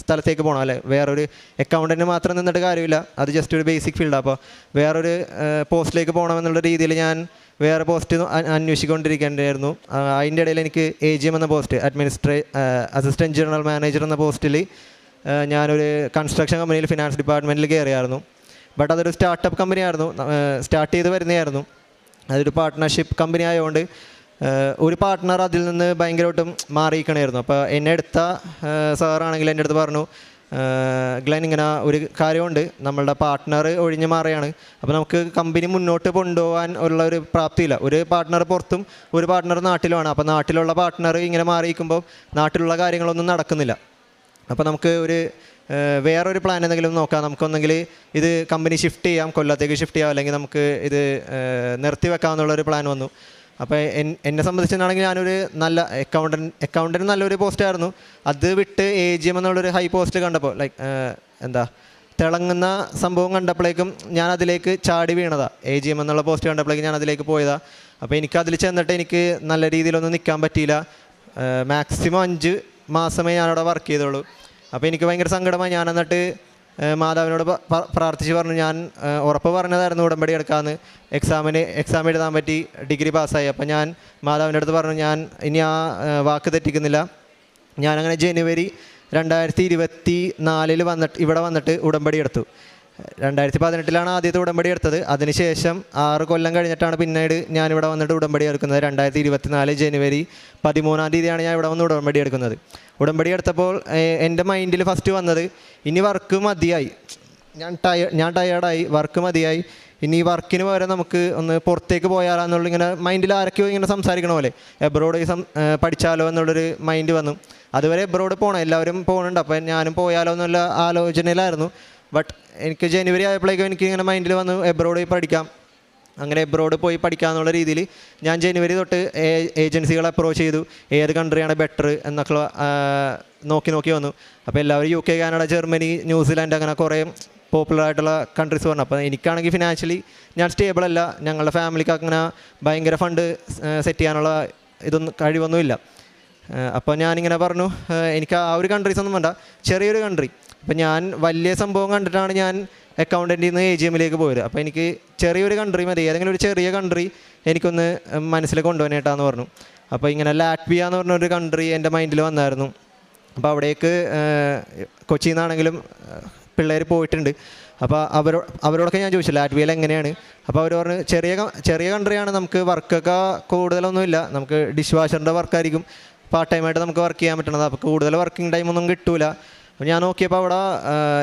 S1: സ്ഥലത്തേക്ക് പോകണം, അല്ലേ, വേറൊരു അക്കൗണ്ടൻറ്റ് മാത്രം നിന്നിട്ട് കാര്യമില്ല, അത് ജസ്റ്റ് ഒരു ബേസിക് ഫീൽഡാണ്. അപ്പോൾ വേറൊരു പോസ്റ്റിലേക്ക് പോകണമെന്നുള്ള രീതിയിൽ ഞാൻ വേറെ പോസ്റ്റ് അന്വേഷിക്കൊണ്ടിരിക്കേണ്ടായിരുന്നു. അതിൻ്റെ ഇടയിൽ എനിക്ക് AGM എന്ന പോസ്റ്റ്, അസിസ്റ്റൻറ്റ് ജനറൽ മാനേജർ എന്ന പോസ്റ്റിൽ ഞാനൊരു കൺസ്ട്രക്ഷൻ കമ്പനിയിൽ ഫിനാൻസ് ഡിപ്പാർട്ട്മെൻറ്റിൽ കയറിയായിരുന്നു. ബട്ട് അതൊരു സ്റ്റാർട്ടപ്പ് കമ്പനിയായിരുന്നു, സ്റ്റാർട്ട് ചെയ്ത് വരുന്നതായിരുന്നു. അതൊരു പാർട്ട്ണർഷിപ്പ് കമ്പനി ആയതുകൊണ്ട് ഒരു പാർട്ട്ണർ അതിൽ നിന്ന് ഭയങ്കരമായിട്ടും മാറിയിരിക്കണമായിരുന്നു. അപ്പോൾ എന്നെ എടുത്ത സാറാണെങ്കിൽ എൻ്റെ അടുത്ത് പറഞ്ഞു, ഗ്ലെൻ, ഇങ്ങനെ ഒരു കാര്യമുണ്ട്, നമ്മളുടെ പാർട്ട്ണർ ഒഴിഞ്ഞു മാറുകയാണ്. അപ്പോൾ നമുക്ക് കമ്പനി മുന്നോട്ട് കൊണ്ടുപോകാൻ ഉള്ള ഒരു പ്രാപ്തിയില്ല. ഒരു പാർട്ട്ണർ പുറത്തും ഒരു പാർട്ട്ണർ നാട്ടിലുമാണ്. അപ്പോൾ നാട്ടിലുള്ള പാർട്ട്ണർ ഇങ്ങനെ മാറിയിരിക്കുമ്പോൾ നാട്ടിലുള്ള കാര്യങ്ങളൊന്നും നടക്കുന്നില്ല. അപ്പോൾ നമുക്ക് വേറൊരു പ്ലാൻ എന്തെങ്കിലും നോക്കാം. നമുക്കൊന്നെങ്കിൽ ഇത് കമ്പനി ഷിഫ്റ്റ് ചെയ്യാം, കൊല്ലത്തേക്ക് ഷിഫ്റ്റ് ചെയ്യാം, അല്ലെങ്കിൽ നമുക്ക് ഇത് നിർത്തി വെക്കാമെന്നുള്ളൊരു പ്ലാൻ വന്നു. അപ്പോൾ എന്നെ സംബന്ധിച്ചിട്ടാണെങ്കിൽ ഞാനൊരു നല്ല അക്കൗണ്ടൻറ്റ് നല്ലൊരു പോസ്റ്റായിരുന്നു. അത് വിട്ട് AGM എന്നുള്ളൊരു ഹൈ പോസ്റ്റ് കണ്ടപ്പോൾ, തിളങ്ങുന്ന സംഭവം കണ്ടപ്പോഴേക്കും ഞാൻ അതിലേക്ക് ചാടി വീണതാണ്. AGM എന്നുള്ള പോസ്റ്റ് കണ്ടപ്പോഴേക്കും ഞാൻ അതിലേക്ക് പോയതാണ്. അപ്പോൾ എനിക്കതിൽ ചെന്നിട്ട് എനിക്ക് നല്ല രീതിയിലൊന്നും നിൽക്കാൻ പറ്റിയില്ല. മാക്സിമം 5 മാസമേ ഞാനവിടെ വർക്ക് ചെയ്തുള്ളൂ. അപ്പോൾ എനിക്ക് ഭയങ്കര സങ്കടമായി. ഞാൻ എന്നിട്ട് മാതാവിനോട് പ്രാർത്ഥിച്ച് പറഞ്ഞു, ഞാൻ ഉറപ്പ് പറഞ്ഞതായിരുന്നു ഉടമ്പടി എടുക്കാമെന്ന്. എക്സാം എഴുതാൻ പറ്റി, ഡിഗ്രി പാസ്സായി. അപ്പോൾ ഞാൻ മാതാവിൻ്റെ അടുത്ത് പറഞ്ഞു, ഞാൻ ഇനി ആ വാക്ക് തെറ്റിക്കുന്നില്ല. ഞാനങ്ങനെ ജനുവരി 2024 ഇവിടെ വന്നിട്ട് ഉടമ്പടി എടുത്തു. 2018 ആദ്യത്തെ ഉടമ്പടി എടുത്തത്. അതിനുശേഷം 6 കൊല്ലം കഴിഞ്ഞിട്ടാണ് പിന്നീട് ഞാനിവിടെ വന്നിട്ട് ഉടമ്പടി എടുക്കുന്നത്. 2024 ജനുവരി 13 ഞാൻ ഇവിടെ വന്ന് ഉടമ്പടി എടുക്കുന്നത്. ഉടമ്പടി എടുത്തപ്പോൾ എൻ്റെ മൈൻഡിൽ ഫസ്റ്റ് വന്നത്, ഇനി വർക്ക് മതിയായി, ഞാൻ ടയേർഡായി, വർക്ക് മതിയായി, ഇനി ഈ വർക്കിന് പകരം നമുക്ക് ഒന്ന് പുറത്തേക്ക് പോയാലോ ഇങ്ങനെ മൈൻഡിൽ ആരൊക്കെയോ ഇങ്ങനെ സംസാരിക്കണ പോലെ എബ്രോഡ് പഠിച്ചാലോ എന്നുള്ളൊരു മൈൻഡ് വന്നു. അതുവരെ എബ്രോഡ് പോകണം, എല്ലാവരും പോകുന്നുണ്ട്, അപ്പോൾ ഞാനും പോയാലോ എന്നുള്ള ആലോചനയിലായിരുന്നു. ബട്ട് എനിക്ക് ജനുവരി ആയപ്പോഴേക്കും എനിക്ക് ഇങ്ങനെ മൈൻഡിൽ വന്നു എബ്രോഡ് പോയി പഠിക്കാം. അങ്ങനെ എബ്രോഡ് പോയി പഠിക്കാമെന്നുള്ള രീതിയിൽ ഞാൻ ജനുവരി തൊട്ട് ഏജൻസികളെ അപ്രോച്ച് ചെയ്തു, ഏത് കൺട്രിയാണ് ബെറ്റർ എന്നൊക്കെ നോക്കി വന്നു. അപ്പോൾ എല്ലാവരും UK, കാനഡ, ജർമ്മനി, ന്യൂസിലാൻഡ് അങ്ങനെ കുറേ പോപ്പുലറായിട്ടുള്ള കൺട്രീസ് പറഞ്ഞു. അപ്പോൾ എനിക്കാണെങ്കിൽ ഫിനാൻഷ്യലി ഞാൻ സ്റ്റേബിൾ അല്ല, ഞങ്ങളുടെ ഫാമിലിക്ക് അങ്ങനെ ഭയങ്കര ഫണ്ട് സെറ്റ് ചെയ്യാനുള്ള കഴിവൊന്നുമില്ല. അപ്പോൾ ഞാനിങ്ങനെ പറഞ്ഞു, എനിക്ക് ആ ഒരു കൺട്രീസൊന്നും വേണ്ട, ചെറിയൊരു കൺട്രി. അപ്പോൾ ഞാൻ വലിയ സംഭവം കണ്ടിട്ടാണ് ഞാൻ അക്കൗണ്ടൻറ്റിൽ നിന്ന് AGM പോയത്. അപ്പോൾ എനിക്ക് ചെറിയൊരു കൺട്രി മതി, ഏതെങ്കിലും ഒരു ചെറിയ കൺട്രി എനിക്കൊന്ന് മനസ്സിൽ കൊണ്ടുപോകാനായിട്ടാന്ന് പറഞ്ഞു. അപ്പോൾ ഇങ്ങനെ ലാറ്റ്വിയ എന്ന് പറഞ്ഞൊരു കൺട്രി എൻ്റെ മൈൻഡിൽ വന്നായിരുന്നു. അപ്പോൾ അവിടേക്ക് കൊച്ചിയിൽ നിന്നാണെങ്കിലും പിള്ളേർ പോയിട്ടുണ്ട്. അപ്പോൾ അവരോടൊക്കെ ഞാൻ ചോദിച്ചു ലാറ്റ്വിയയിൽ എങ്ങനെയാണ്. അപ്പോൾ അവർ പറഞ്ഞു ചെറിയ കൺട്രിയാണ്, നമുക്ക് വർക്കൊക്കെ കൂടുതലൊന്നുമില്ല, നമുക്ക് ഡിഷ് വാഷറിൻ്റെ വർക്കായിരിക്കും പാർട്ട് ടൈമായിട്ട് നമുക്ക് വർക്ക് ചെയ്യാൻ പറ്റണത്. അപ്പോൾ കൂടുതൽ വർക്കിംഗ് ടൈമൊന്നും കിട്ടൂല. അപ്പോൾ ഞാൻ നോക്കിയപ്പോൾ അവിടെ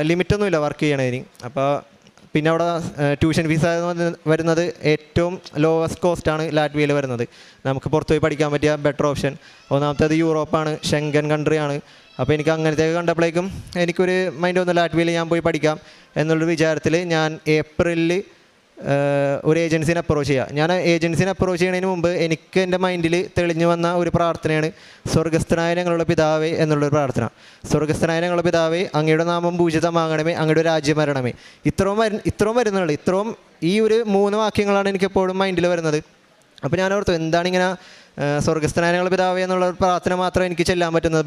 S1: ലിമിറ്റൊന്നുമില്ല വർക്ക് ചെയ്യണതിന്. അപ്പോൾ പിന്നെ അവിടെ ട്യൂഷൻ ഫീസ് വരുന്നത് ഏറ്റവും ലോവസ്റ്റ് കോസ്റ്റാണ് ലാറ്റ്വിയയിൽ വരുന്നത്. നമുക്ക് പുറത്ത് പോയി പഠിക്കാൻ പറ്റിയ ബെറ്റർ ഓപ്ഷൻ. ഒന്നാമത്തേത് യൂറോപ്പാണ്, ഷെങ്കൻ കൺട്രിയാണ്. അപ്പോൾ എനിക്ക് അങ്ങനത്തേക്ക് കണ്ടപ്പോഴേക്കും എനിക്കൊരു മൈൻഡ് വന്നു, ലാറ്റ്വിയയിൽ ഞാൻ പോയി പഠിക്കാം എന്നുള്ളൊരു വിചാരത്തിൽ ഞാൻ ഏപ്രിലിൽ ഒരു ഏജൻസിനെ അപ്രോച്ച് ചെയ്യുക. ഞാൻ ഏജൻസിനെ അപ്രോച്ച് ചെയ്യുന്നതിന് മുമ്പ് എനിക്ക് എൻ്റെ മൈൻഡിൽ തെളിഞ്ഞു വന്ന ഒരു പ്രാർത്ഥനയാണ് സ്വർഗസ്ഥനായ ഞങ്ങളുടെ പിതാവേ എന്നുള്ളൊരു പ്രാർത്ഥന. സ്വർഗസ്ഥനായ ഞങ്ങളുടെ പിതാവേ, അങ്ങയുടെ നാമം പൂജിതമാകണമേ, അങ്ങയുടെ രാജ്യം വരണമേ. ഇത്രയും വരുന്നുള്ളൂ. ഈ ഒരു 3 വാക്യങ്ങളാണ് എനിക്കെപ്പോഴും മൈൻഡിൽ വരുന്നത്. അപ്പോൾ ഞാൻ ഓർത്തു, എന്താണിങ്ങനെ സ്വർഗസ്ഥനായ ഞങ്ങളുടെ പിതാവേ എന്നുള്ള പ്രാർത്ഥന മാത്രം എനിക്ക് ചെല്ലാൻ പറ്റുന്നത്,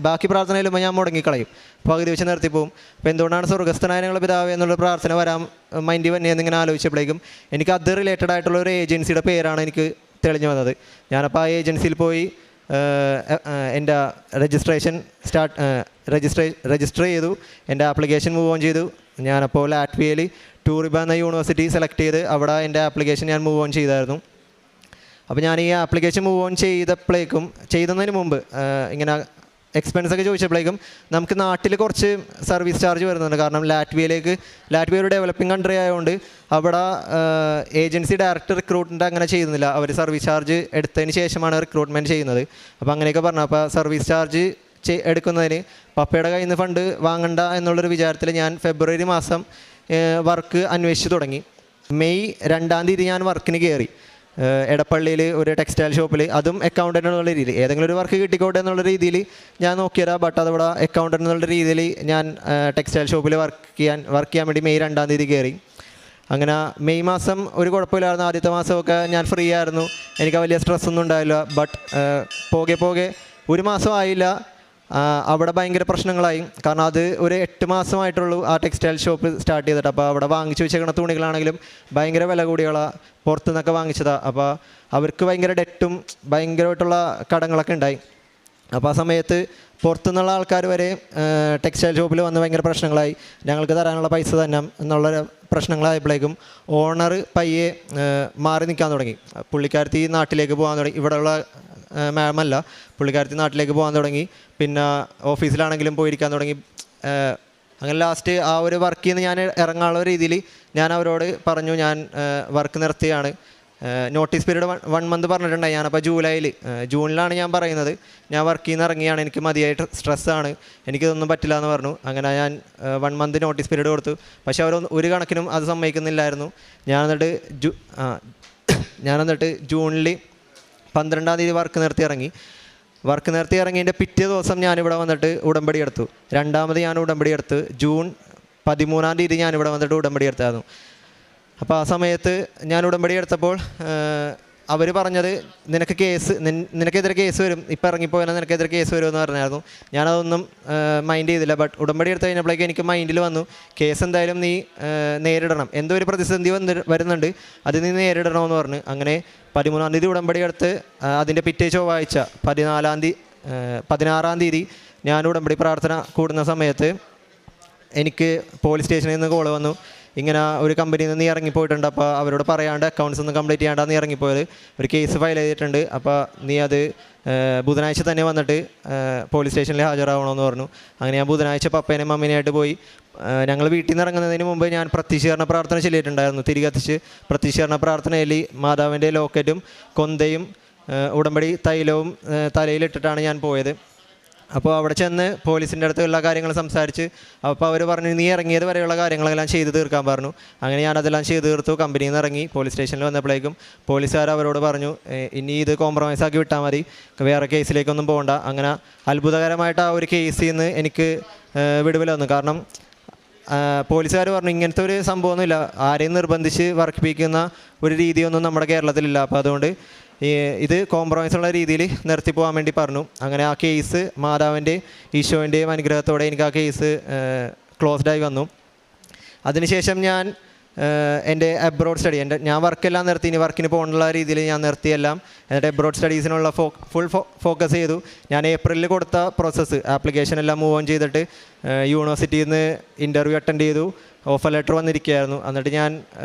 S1: ബാക്കി പ്രാർത്ഥനയിലും ഞാൻ മുടങ്ങിക്കളയും, പകുതി വെച്ച് നിർത്തിപ്പോവും. അപ്പോൾ എന്തുകൊണ്ടാണ് സ്വർഗസ്ഥനായ ഞങ്ങളുടെ പിതാവേ എന്നുള്ള പ്രാർത്ഥന വരാൻ മൈൻഡിൽ വന്നതെന്നിങ്ങനെ ആലോചിച്ചപ്പോഴേക്കും എനിക്ക് അത് റിലേറ്റഡ് ആയിട്ടുള്ള ഒരു ഏജൻസിയുടെ പേരാണ് എനിക്ക് തെളിഞ്ഞു വന്നത്. ഞാനപ്പോൾ ആ ഏജൻസിയിൽ പോയി എൻ്റെ രജിസ്റ്റർ ചെയ്തു, എൻ്റെ ആപ്ലിക്കേഷൻ മൂവ് ഓൺ ചെയ്തു. ഞാനപ്പോൾ ലാറ്റ്വിയയിൽ ടൂറിബ എന്ന യൂണിവേഴ്സിറ്റി സെലക്ട് ചെയ്ത് അവിടെ എൻ്റെ ആപ്ലിക്കേഷൻ ഞാൻ മൂവ് ഓൺ ചെയ്തായിരുന്നു. അപ്പോൾ ഞാൻ ഈ ആപ്ലിക്കേഷൻ മൂവ് ഓൺ ചെയ്തതിന് മുമ്പ് ഇങ്ങനെ എക്സ്പെൻസൊക്കെ ചോദിച്ചപ്പോഴേക്കും നമുക്ക് നാട്ടിൽ കുറച്ച് സർവീസ് ചാർജ് വരുന്നുണ്ട്. കാരണം ലാറ്റ്വിയ ഒരു ഡെവലപ്പിംഗ് കൺട്രി ആയതുകൊണ്ട് അവിടെ ഏജൻസി ഡയറക്റ്റ് റിക്രൂട്ട്മെൻറ്റ് അങ്ങനെ ചെയ്യുന്നില്ല. അവർ സർവീസ് ചാർജ് എടുത്തതിന് ശേഷമാണ് റിക്രൂട്ട്മെൻറ്റ് ചെയ്യുന്നത്. അപ്പോൾ അങ്ങനെയൊക്കെ പറഞ്ഞു. അപ്പോൾ സർവീസ് ചാർജ് എടുക്കുന്നതിന് പപ്പയുടെ കയ്യിൽ നിന്ന് ഫണ്ട് വാങ്ങണ്ട എന്നുള്ളൊരു വിചാരത്തിൽ ഞാൻ ഫെബ്രുവരി മാസം വർക്ക് അന്വേഷിച്ച് തുടങ്ങി. മെയ് 2 ഞാൻ വർക്കിന് കയറി. എടപ്പള്ളിയിൽ ഒരു ടെക്സ്റ്റൈൽ ഷോപ്പിൽ, അതും അക്കൗണ്ടൻ്റ് എന്നുള്ള രീതിയിൽ ഏതെങ്കിലും ഒരു വർക്ക് കിട്ടിക്കോട്ടെ എന്നുള്ള രീതിയിൽ ഞാൻ നോക്കിയതാണ്. ബട്ട് അതവിടെ അക്കൗണ്ടൻ്റ് എന്നുള്ള രീതിയിൽ ഞാൻ ടെക്സ്റ്റൈൽ ഷോപ്പിൽ വർക്ക് ചെയ്യാൻ വേണ്ടി മെയ് 2 കയറി. അങ്ങനെ മെയ് മാസം ഒരു കുഴപ്പമില്ലായിരുന്നു. ആദ്യത്തെ മാസമൊക്കെ ഞാൻ ഫ്രീ ആയിരുന്നു, എനിക്ക് വലിയ സ്ട്രെസ്സൊന്നും ഉണ്ടായില്ല. ബട്ട് പോകെ 1 മാസം ആയില്ല, അവിടെ ഭയങ്കര പ്രശ്നങ്ങളായി. കാരണം അത് ഒരു 8 മാസമായിട്ടുള്ളൂ ആ ടെക്സ്റ്റൈൽ ഷോപ്പ് സ്റ്റാർട്ട് ചെയ്തിട്ട്. അപ്പോൾ അവിടെ വാങ്ങിച്ചു വെച്ചേക്കുന്ന തുണികളാണെങ്കിലും ഭയങ്കര വില കൂടിയുള്ള പുറത്തു നിന്നൊക്കെ വാങ്ങിച്ചതാണ്. അപ്പോൾ അവർക്ക് ഭയങ്കര ഡെറ്റും ഭയങ്കരമായിട്ടുള്ള കടങ്ങളൊക്കെ ഉണ്ടായി. അപ്പോൾ ആ സമയത്ത് പുറത്തുനിന്നുള്ള ആൾക്കാർ വരെ ടെക്സ്റ്റൈൽ ഷോപ്പിൽ വന്ന് ഭയങ്കര പ്രശ്നങ്ങളായി. ഞങ്ങൾക്ക് തരാനുള്ള പൈസ തന്നെ എന്നുള്ള പ്രശ്നങ്ങളായപ്പോഴേക്കും ഓണർ പയ്യെ മാറി നിൽക്കാൻ തുടങ്ങി. പുള്ളിക്കാരത്തി നാട്ടിലേക്ക് പോകാൻ തുടങ്ങി. ഇവിടെയുള്ള മാമല്ല, പുള്ളിക്കാരത്തി നാട്ടിലേക്ക് പോകാൻ തുടങ്ങി. പിന്നെ ഓഫീസിലാണെങ്കിലും പോയിരിക്കാൻ തുടങ്ങി. അങ്ങനെ ലാസ്റ്റ് ആ ഒരു വർക്കിൽ നിന്ന് ഞാൻ ഇറങ്ങാനുള്ള രീതിയിൽ ഞാൻ അവരോട് പറഞ്ഞു, ഞാൻ വർക്ക് നിർത്തിയാണ്. നോട്ടീസ് പീരീഡ് 1 മന്ത് പറഞ്ഞിട്ടുണ്ടായി. ഞാനപ്പോൾ ജൂണിലാണ് ഞാൻ പറയുന്നത്, ഞാൻ വർക്കിൽ നിന്ന് ഇറങ്ങിയാണ്, എനിക്ക് മതിയായിട്ട് സ്ട്രെസ്സാണ്, എനിക്കിതൊന്നും പറ്റില്ല എന്ന് പറഞ്ഞു. അങ്ങനെ ഞാൻ 1 മന്ത് നോട്ടീസ് പീരീഡ് കൊടുത്തു. പക്ഷേ അവർ ഒരു കണക്കിനും അത് സമ്മതിക്കുന്നില്ലായിരുന്നു. ഞാൻ എന്നിട്ട് ജൂണിൽ 12 വർക്ക് നിർത്തി ഇറങ്ങി. ഇറങ്ങിയതിൻ്റെ പിറ്റേ ദിവസം ഞാനിവിടെ വന്നിട്ട് ഉടമ്പടി എടുത്തു. 2ാമത് ഞാൻ ഉടമ്പടി എടുത്ത് ജൂൺ 13 ഞാനിവിടെ വന്നിട്ട് ഉടമ്പടി എടുത്തായിരുന്നു. അപ്പോൾ ആ സമയത്ത് ഞാൻ ഉടമ്പടി എടുത്തപ്പോൾ അവർ പറഞ്ഞത്, നിനക്കെതിരെ കേസ് വരും, ഇപ്പോൾ ഇറങ്ങിപ്പോയാൽ നിനക്കെതിരെ കേസ് വരുമെന്ന് പറഞ്ഞായിരുന്നു. ഞാനതൊന്നും മൈൻഡ് ചെയ്തില്ല. ബട്ട് ഉടമ്പടി എടുത്ത് കഴിഞ്ഞപ്പോഴേക്കും എനിക്ക് മൈൻഡിൽ വന്നു, കേസ് എന്തായാലും നീ നേരിടണം, എന്തോ ഒരു പ്രതിസന്ധി വരുന്നുണ്ട്, അത് നീ നേരിടണമെന്ന് പറഞ്ഞു. അങ്ങനെ 13 ഉടമ്പടി എടുത്ത് അതിൻ്റെ പിറ്റേ ചൊവ്വാഴ്ച 16 ഞാൻ ഉടമ്പടി പ്രാർത്ഥന കൂടുന്ന സമയത്ത് എനിക്ക് പോലീസ് സ്റ്റേഷനിൽ നിന്ന് കോൾ വന്നു, ഇങ്ങനെ ഒരു കമ്പനിയിൽ നിന്ന് നീ ഇറങ്ങിപ്പോയിട്ടുണ്ട്, അപ്പോൾ അവരോട് പറയാണ്ട് അക്കൗണ്ട്സ് ഒന്നും കംപ്ലീറ്റ് ചെയ്യാണ്ടാണ് നീ ഇറങ്ങിപ്പോയത്, ഒരു കേസ് ഫയൽ ചെയ്തിട്ടുണ്ട്, അപ്പോൾ നീ അത് ബുധനാഴ്ച തന്നെ വന്നിട്ട് പോലീസ് സ്റ്റേഷനിൽ ഹാജരാവണമെന്ന് പറഞ്ഞു. അങ്ങനെ ഞാൻ ബുധനാഴ്ച പപ്പേനെയും മമ്മീനായിട്ട് പോയി. ഞങ്ങൾ വീട്ടിൽ നിന്ന് ഇറങ്ങുന്നതിന് മുമ്പ് ഞാൻ പ്രത്യക്ഷീകരണ പ്രാർത്ഥന ചൊല്ലിയിട്ടുണ്ടായിരുന്നു. തിരികത്തിച്ച് പ്രത്യക്ഷീകരണ പ്രാർത്ഥനയിൽ മാതാവിൻ്റെ ലോക്കറ്റും കൊന്തയും ഉടമ്പടി തൈലവും തലയിലിട്ടിട്ടാണ് ഞാൻ പോയത്. അപ്പോൾ അവിടെ ചെന്ന് പോലീസിൻ്റെ അടുത്ത് എല്ലാ കാര്യങ്ങളും സംസാരിച്ച്, അപ്പോൾ അവർ പറഞ്ഞു നീ ഇറങ്ങിയത് വരെയുള്ള കാര്യങ്ങളെല്ലാം ചെയ്ത് തീർക്കാൻ പറഞ്ഞു. അങ്ങനെ ഞാനതെല്ലാം ചെയ്ത് തീർത്തു. കമ്പനിയിൽ നിന്ന് ഇറങ്ങി പോലീസ് സ്റ്റേഷനിൽ വന്നപ്പോഴേക്കും പോലീസുകാർ അവരോട് പറഞ്ഞു ഇനി ഇത് കോംപ്രമൈസ് ആക്കി വിട്ടാൽ മതി, വേറെ കേസിലേക്കൊന്നും പോകണ്ട. അങ്ങനെ അത്ഭുതകരമായിട്ട് ആ ഒരു കേസിൽ നിന്ന് എനിക്ക് വിടുതൽ വന്നു. കാരണം പോലീസുകാർ പറഞ്ഞു ഇങ്ങനത്തെ ഒരു സംഭവമൊന്നുമില്ല, ആരെയും നിർബന്ധിച്ച് വർക്കിപ്പിക്കുന്ന ഒരു രീതിയൊന്നും നമ്മുടെ കേരളത്തിലില്ല, അപ്പോൾ അതുകൊണ്ട് ഇത് കോംപ്രമൈസുള്ള രീതിയിൽ നിർത്തി പോകാൻ വേണ്ടി പറഞ്ഞു. അങ്ങനെ ആ കേസ് മാതാവിൻ്റെയും ഈശോൻ്റെയും അനുഗ്രഹത്തോടെ എനിക്ക് ആ കേസ് ക്ലോസ്ഡായി വന്നു. അതിനുശേഷം ഞാൻ എൻ്റെ അബ്രോഡ് സ്റ്റഡി, ഞാൻ വർക്കെല്ലാം നിർത്തി, ഇനി വർക്കിന് പോകാനുള്ള രീതിയിൽ ഞാൻ നിർത്തിയെല്ലാം. എന്നിട്ട് അബ്രോഡ് സ്റ്റഡീസിനുള്ള ഫുൾ ഫോക്കസ് ചെയ്തു. ഞാൻ ഏപ്രിലിൽ കൊടുത്ത പ്രോസസ്സ് ആപ്ലിക്കേഷൻ എല്ലാം മൂവ് ഓൺ ചെയ്തിട്ട് യൂണിവേഴ്സിറ്റിയിൽ നിന്ന് ഇൻ്റർവ്യൂ അറ്റൻഡ് ചെയ്തു. ഓഫർ ലെറ്റർ വന്നിരിക്കുകയായിരുന്നു. എന്നിട്ട് ഞാൻ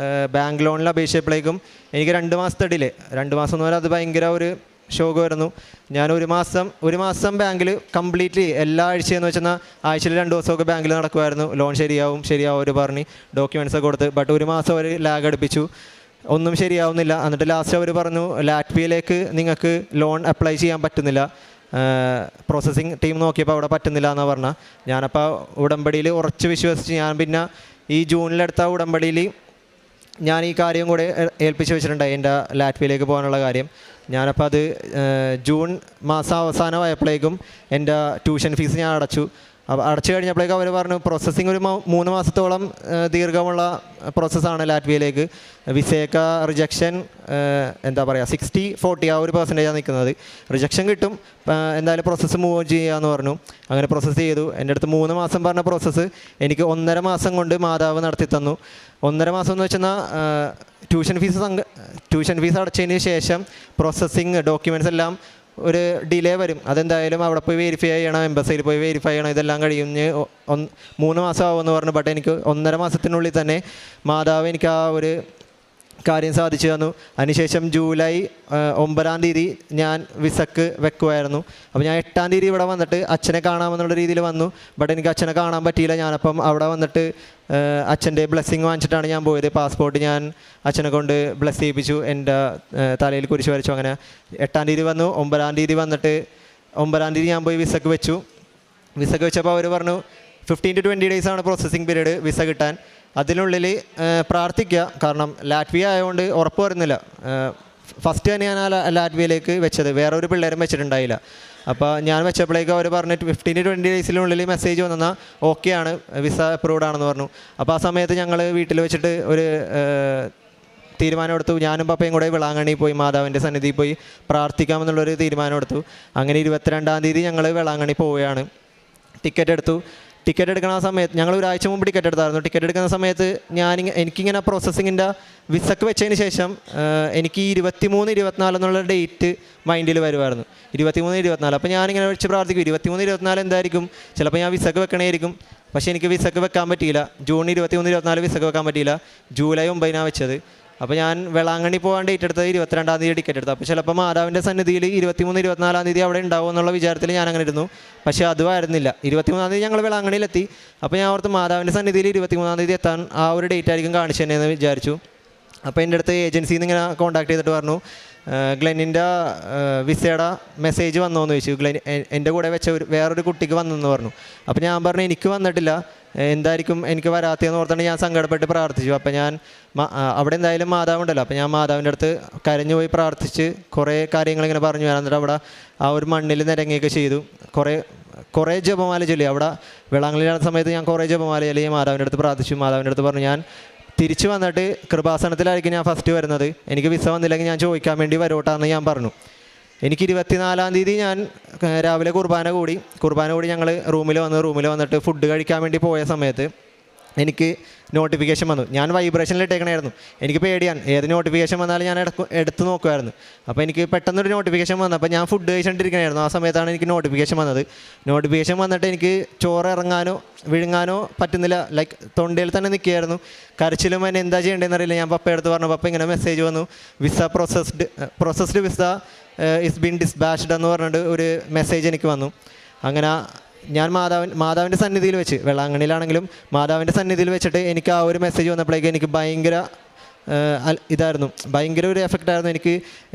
S1: ബാങ്ക് ലോണിൽ അപേക്ഷിച്ചപ്പോഴേക്കും എനിക്ക് 2 മാസത്തെ ഡിലേ. 2 മാസം എന്ന് പറഞ്ഞാൽ അത് ഭയങ്കര ഒരു ഷോക്കായിരുന്നു. ഞാൻ ഒരു മാസം ബാങ്കിൽ കംപ്ലീറ്റ്ലി എല്ലാ ആഴ്ചയെന്ന് വെച്ചാൽ ആഴ്ചയിൽ 2 ദിവസമൊക്കെ ബാങ്കിൽ നടക്കുമായിരുന്നു. ലോൺ ശരിയാവും അവർ പറഞ്ഞ് ഡോക്യുമെൻറ്റ്സൊക്കെ കൊടുത്ത്. ബട്ട് ഒരു മാസം അവർ ലാഗ് അടുപ്പിച്ചു, ഒന്നും ശരിയാവുന്നില്ല. എന്നിട്ട് ലാസ്റ്റ് അവർ പറഞ്ഞു ലാറ്റ്വിയയിലേക്ക് നിങ്ങൾക്ക് ലോൺ അപ്ലൈ ചെയ്യാൻ പറ്റുന്നില്ല, പ്രോസസ്സിങ് ടീം നോക്കിയപ്പോൾ അവിടെ പറ്റുന്നില്ല എന്നാണ് പറഞ്ഞാൽ. ഞാനപ്പോൾ ഉടമ്പടിയിൽ ഉറച്ച് വിശ്വസിച്ച് ഞാൻ പിന്നെ ഈ ജൂണിലെടുത്ത ഉടമ്പടിയിൽ ഞാൻ ഈ കാര്യം കൂടെ ഏൽപ്പിച്ച് വെച്ചിട്ടുണ്ടായി, എൻ്റെ ലാറ്റ്വിയയിലേക്ക് പോകാനുള്ള കാര്യം. ഞാനപ്പോൾ അത് ജൂൺ മാസം അവസാനമായപ്പോഴേക്കും എൻ്റെ ട്യൂഷൻ ഫീസ് ഞാൻ അടച്ചു. അപ്പോൾ അടച്ചു കഴിഞ്ഞപ്പോഴേക്കും അവർ പറഞ്ഞു പ്രോസസ്സിങ് ഒരു 3 മാസത്തോളം ദീർഘമുള്ള പ്രോസസ്സാണ് ലാറ്റ്വിയയിലേക്ക്. വിസയൊക്ക റിജക്ഷൻ എന്താ പറയുക 60-40 ആ ഒരു പെർസെൻറ്റേജാണ് നിൽക്കുന്നത്. റിജക്ഷൻ കിട്ടും, എന്തായാലും പ്രോസസ്സ് മൂവ് ഓൺ ചെയ്യുകയെന്ന് പറഞ്ഞു. അങ്ങനെ പ്രോസസ്സ് ചെയ്തു. എൻ്റെ അടുത്ത് 3 മാസം പറഞ്ഞ പ്രോസസ്സ് എനിക്ക് 1.5 മാസം കൊണ്ട് മാതാവ് നടത്തി തന്നു. 1.5 മാസം എന്ന് വെച്ചാൽ ട്യൂഷൻ ഫീസ് അടച്ചതിന് ശേഷം പ്രോസസ്സിങ് ഡോക്യുമെൻറ്റ്സ് എല്ലാം ഒരു ഡിലേ വരും. അതെന്തായാലും അവിടെ പോയി വെരിഫൈ ചെയ്യണം, എംബസിയിൽ പോയി വെരിഫൈ ചെയ്യണം, ഇതെല്ലാം കഴിഞ്ഞ് 3 മാസം ആവുമെന്ന് പറഞ്ഞു. ബട്ട് എനിക്ക് 1.5 മാസത്തിനുള്ളിൽ തന്നെ മാതാവ് എനിക്ക് ആ ഒരു കാര്യം സാധിച്ചു തന്നു. അതിനുശേഷം ജൂലൈ 9-ാം തീയതി ഞാൻ വിസക്ക് വെക്കുമായിരുന്നു. അപ്പോൾ ഞാൻ 8-ാം തീയതി ഇവിടെ വന്നിട്ട് അച്ഛനെ കാണാമെന്നുള്ള രീതിയിൽ വന്നു. ബട്ട് എനിക്ക് അച്ഛനെ കാണാൻ പറ്റിയില്ല. ഞാനപ്പം അവിടെ വന്നിട്ട് അച്ഛൻ്റെ ബ്ലെസ്സിങ് വാങ്ങിച്ചിട്ടാണ് ഞാൻ പോയത്. പാസ്പോർട്ട് ഞാൻ അച്ഛനെ കൊണ്ട് ബ്ലെസ് ചെയ്യിപ്പിച്ചു, എൻ്റെ തലയിൽ കുരിശ് വരച്ചു. അങ്ങനെ 8-ാം തീയതി വന്നു. 9-ാം തീയതി വന്നിട്ട് 9-ാം തീയതി ഞാൻ പോയി വിസക്ക് വെച്ചു. വിസക്ക് വെച്ചപ്പോൾ അവർ പറഞ്ഞു 15 to 20 ഡേയ്സാണ് പ്രോസസ്സിങ് പീരീഡ് വിസ കിട്ടാൻ. അതിനുള്ളിൽ പ്രാർത്ഥിക്കുക, കാരണം ലാറ്റ്വിയ ആയതുകൊണ്ട് ഉറപ്പ് വരുന്നില്ല. ഫസ്റ്റ് തന്നെ ഞാൻ ആ ലാറ്റ്വിയയിലേക്ക് വെച്ചത്, വേറെ ഒരു പിള്ളേരും വെച്ചിട്ടുണ്ടായില്ല. അപ്പോൾ ഞാൻ വെച്ചപ്പോഴേക്കും അവർ പറഞ്ഞിട്ട് 15 to 20 ഡേയ്സിനുള്ളിൽ മെസ്സേജ് വന്നാൽ ഓക്കെയാണ്, വിസ അപ്രൂവ്ഡ് ആണെന്ന് പറഞ്ഞു. അപ്പോൾ ആ സമയത്ത് ഞങ്ങൾ വീട്ടിൽ വെച്ചിട്ട് ഒരു തീരുമാനമെടുത്തു. ഞാനും പപ്പയും കൂടെ വേളാങ്കണ്ണി പോയി മാതാവിൻ്റെ സന്നിധിയിൽ പോയി പ്രാർത്ഥിക്കാമെന്നുള്ളൊരു തീരുമാനമെടുത്തു. അങ്ങനെ 22-ാം തീയതി ഞങ്ങൾ വേളാങ്കണ്ണി പോവുകയാണ്. ടിക്കറ്റ് എടുക്കുന്ന സമയത്ത് ഞങ്ങൾ ഒരാഴ്ച മുമ്പ് ടിക്കറ്റ് എടുത്തായിരുന്നു. ടിക്കറ്റ് എടുക്കുന്ന സമയത്ത് എനിക്കിങ്ങനെ പ്രോസസ്സിങ്ങിൻ്റെ വിസക്ക് വെച്ചതിന് ശേഷം എനിക്ക് 23-24 എന്നുള്ള ഡേറ്റ് മൈൻഡിൽ വരുമായിരുന്നു. 23-24. അപ്പോൾ ഞാനിങ്ങനെ വെച്ച് പ്രാർത്ഥിക്കും 23-24 എന്തായിരിക്കും, ചിലപ്പോൾ ഞാൻ വിസക്ക് വെക്കണമായിരിക്കും. പക്ഷേ എനിക്ക് വിസക്ക് വെക്കാൻ പറ്റിയില്ല. ജൂൺ 23-24 വിസക്ക് വെക്കാൻ പറ്റിയില്ല. ജൂലൈ 9-നാണ് വെച്ചത്. അപ്പോൾ ഞാൻ വേളാങ്കണ്ണി പോകാൻ ഡേറ്റ് എടുത്തത് 22-ാം തീയതി ടിക്കറ്റ് എടുത്തു. അപ്പോൾ ചിലപ്പോൾ മാതാവിൻ്റെ സന്നിധിയിൽ 23-24 തീയതി അവിടെ ഉണ്ടാവും എന്നുള്ള വിചാരത്തിൽ ഞാൻ അങ്ങനെ ഇരുന്നു. പക്ഷേ അതുമായിരുന്നില്ല. 23-ാം തീയതി ഞങ്ങൾ വേളാങ്കണ്ണിയിലെത്തി. അപ്പോൾ ഞാൻ ഓർത്ത് മാതാവിൻ്റെ സന്നിധിയിൽ 23-ാം തീയതി എത്താൻ ആ ഒരു ഡേറ്റ് ആയിരിക്കും കാണിച്ചു തന്നെയെന്ന് വിചാരിച്ചു. അപ്പോൾ എൻ്റെ അടുത്ത് ഏജൻസിയിൽ നിന്ന് ഇങ്ങനെ കോൺടാക്ട് ചെയ്തിട്ട് പറഞ്ഞു ഗ്ലെന്നിൻ്റെ വിസയുടെ മെസ്സേജ് വന്നോന്ന് ചോദിച്ചു. എൻ്റെ കൂടെ വെച്ച വേറൊരു കുട്ടിക്ക് വന്നെന്ന് പറഞ്ഞു. അപ്പോൾ ഞാൻ പറഞ്ഞു എനിക്ക് വന്നിട്ടില്ല, എന്തായിരിക്കും എനിക്ക് വരാത്തതെന്ന് ഓർത്താണ് ഞാൻ സങ്കടപ്പെട്ട് പ്രാർത്ഥിച്ചു. അപ്പോൾ ഞാൻ അവിടെ എന്തായാലും മാതാവുണ്ടല്ലോ, അപ്പോൾ ഞാൻ മാതാവിൻ്റെ അടുത്ത് കരഞ്ഞു പോയി പ്രാർത്ഥിച്ച് കുറേ കാര്യങ്ങളിങ്ങനെ പറഞ്ഞു. എന്നിട്ട് അവിടെ ആ ഒരു മണ്ണിൽ നിരങ്ങിയൊക്കെ ചെയ്തു. കുറേ ജപമാല ചൊല്ലി. അവിടെ വേളാങ്കണ്ണിയിലുള്ള സമയത്ത് ഞാൻ കുറേ ജപമാല ചൊല്ലി മാതാവിൻ്റെ അടുത്ത് പ്രാർത്ഥിച്ചു. മാതാവിൻ്റെ അടുത്ത് പറഞ്ഞു ഞാൻ തിരിച്ചു വന്നിട്ട് കൃപാസനത്തിലായിരിക്കും ഞാൻ ഫസ്റ്റ് വരുന്നത്, എനിക്ക് വിസ വന്നില്ലെങ്കിൽ ഞാൻ ചോദിക്കാൻ വേണ്ടി വരോട്ടാന്ന് ഞാൻ പറഞ്ഞു. എനിക്ക് 24-ാം തീയതി ഞാൻ രാവിലെ കുർബാന കൂടി ഞങ്ങൾ റൂമിൽ വന്നിട്ട് ഫുഡ് കഴിക്കാൻ വേണ്ടി പോയ സമയത്ത് എനിക്ക് നോട്ടിഫിക്കേഷൻ വന്നു. ഞാൻ വൈബ്രേഷനിൽ ഇട്ടേക്കണമായിരുന്നു. എനിക്ക് പേടിയാണ്, ഏത് നോട്ടിഫിക്കേഷൻ വന്നാലും ഞാൻ എടുത്ത് നോക്കുമായിരുന്നു. അപ്പോൾ എനിക്ക് പെട്ടെന്നൊരു നോട്ടിഫിക്കേഷൻ വന്നു. അപ്പോൾ ഞാൻ ഫുഡ് കഴിച്ചുകൊണ്ടിരിക്കണമായിരുന്നു. ആ സമയത്താണ് എനിക്ക് നോട്ടിഫിക്കേഷൻ വന്നത്. നോട്ടിഫിക്കേഷൻ വന്നിട്ട് എനിക്ക് ചോറ് ഇറങ്ങാനോ വിഴുങ്ങാനോ പറ്റുന്നില്ല. ലൈക്ക് തൊണ്ടയിൽ തന്നെ നിൽക്കുകയായിരുന്നു. കരച്ചിലും എന്നെ എന്താ ചെയ്യേണ്ടതെന്ന് അറിയില്ല. ഞാൻ പപ്പ എടുത്ത് പറഞ്ഞു, പപ്പ ഇങ്ങനെ മെസ്സേജ് വന്നു, visa processed visa is been dispatched എന്ന് പറഞ്ഞിട്ട് ഒരു മെസ്സേജ് എനിക്ക് വന്നു. അങ്ങനെ ഞാൻ മാതാവിൻ്റെ സന്നിധിയിൽ വെച്ച്, വെള്ളാങ്കണ്ണിയിലാണെങ്കിലും മാതാവിൻ്റെ സന്നിധിയിൽ വെച്ചിട്ട് എനിക്ക് ആ ഒരു മെസ്സേജ് വന്നപ്പോഴേക്കും എനിക്ക് ഭയങ്കര ഇതായിരുന്നു, ഭയങ്കര ഒരു എഫക്റ്റായിരുന്നു.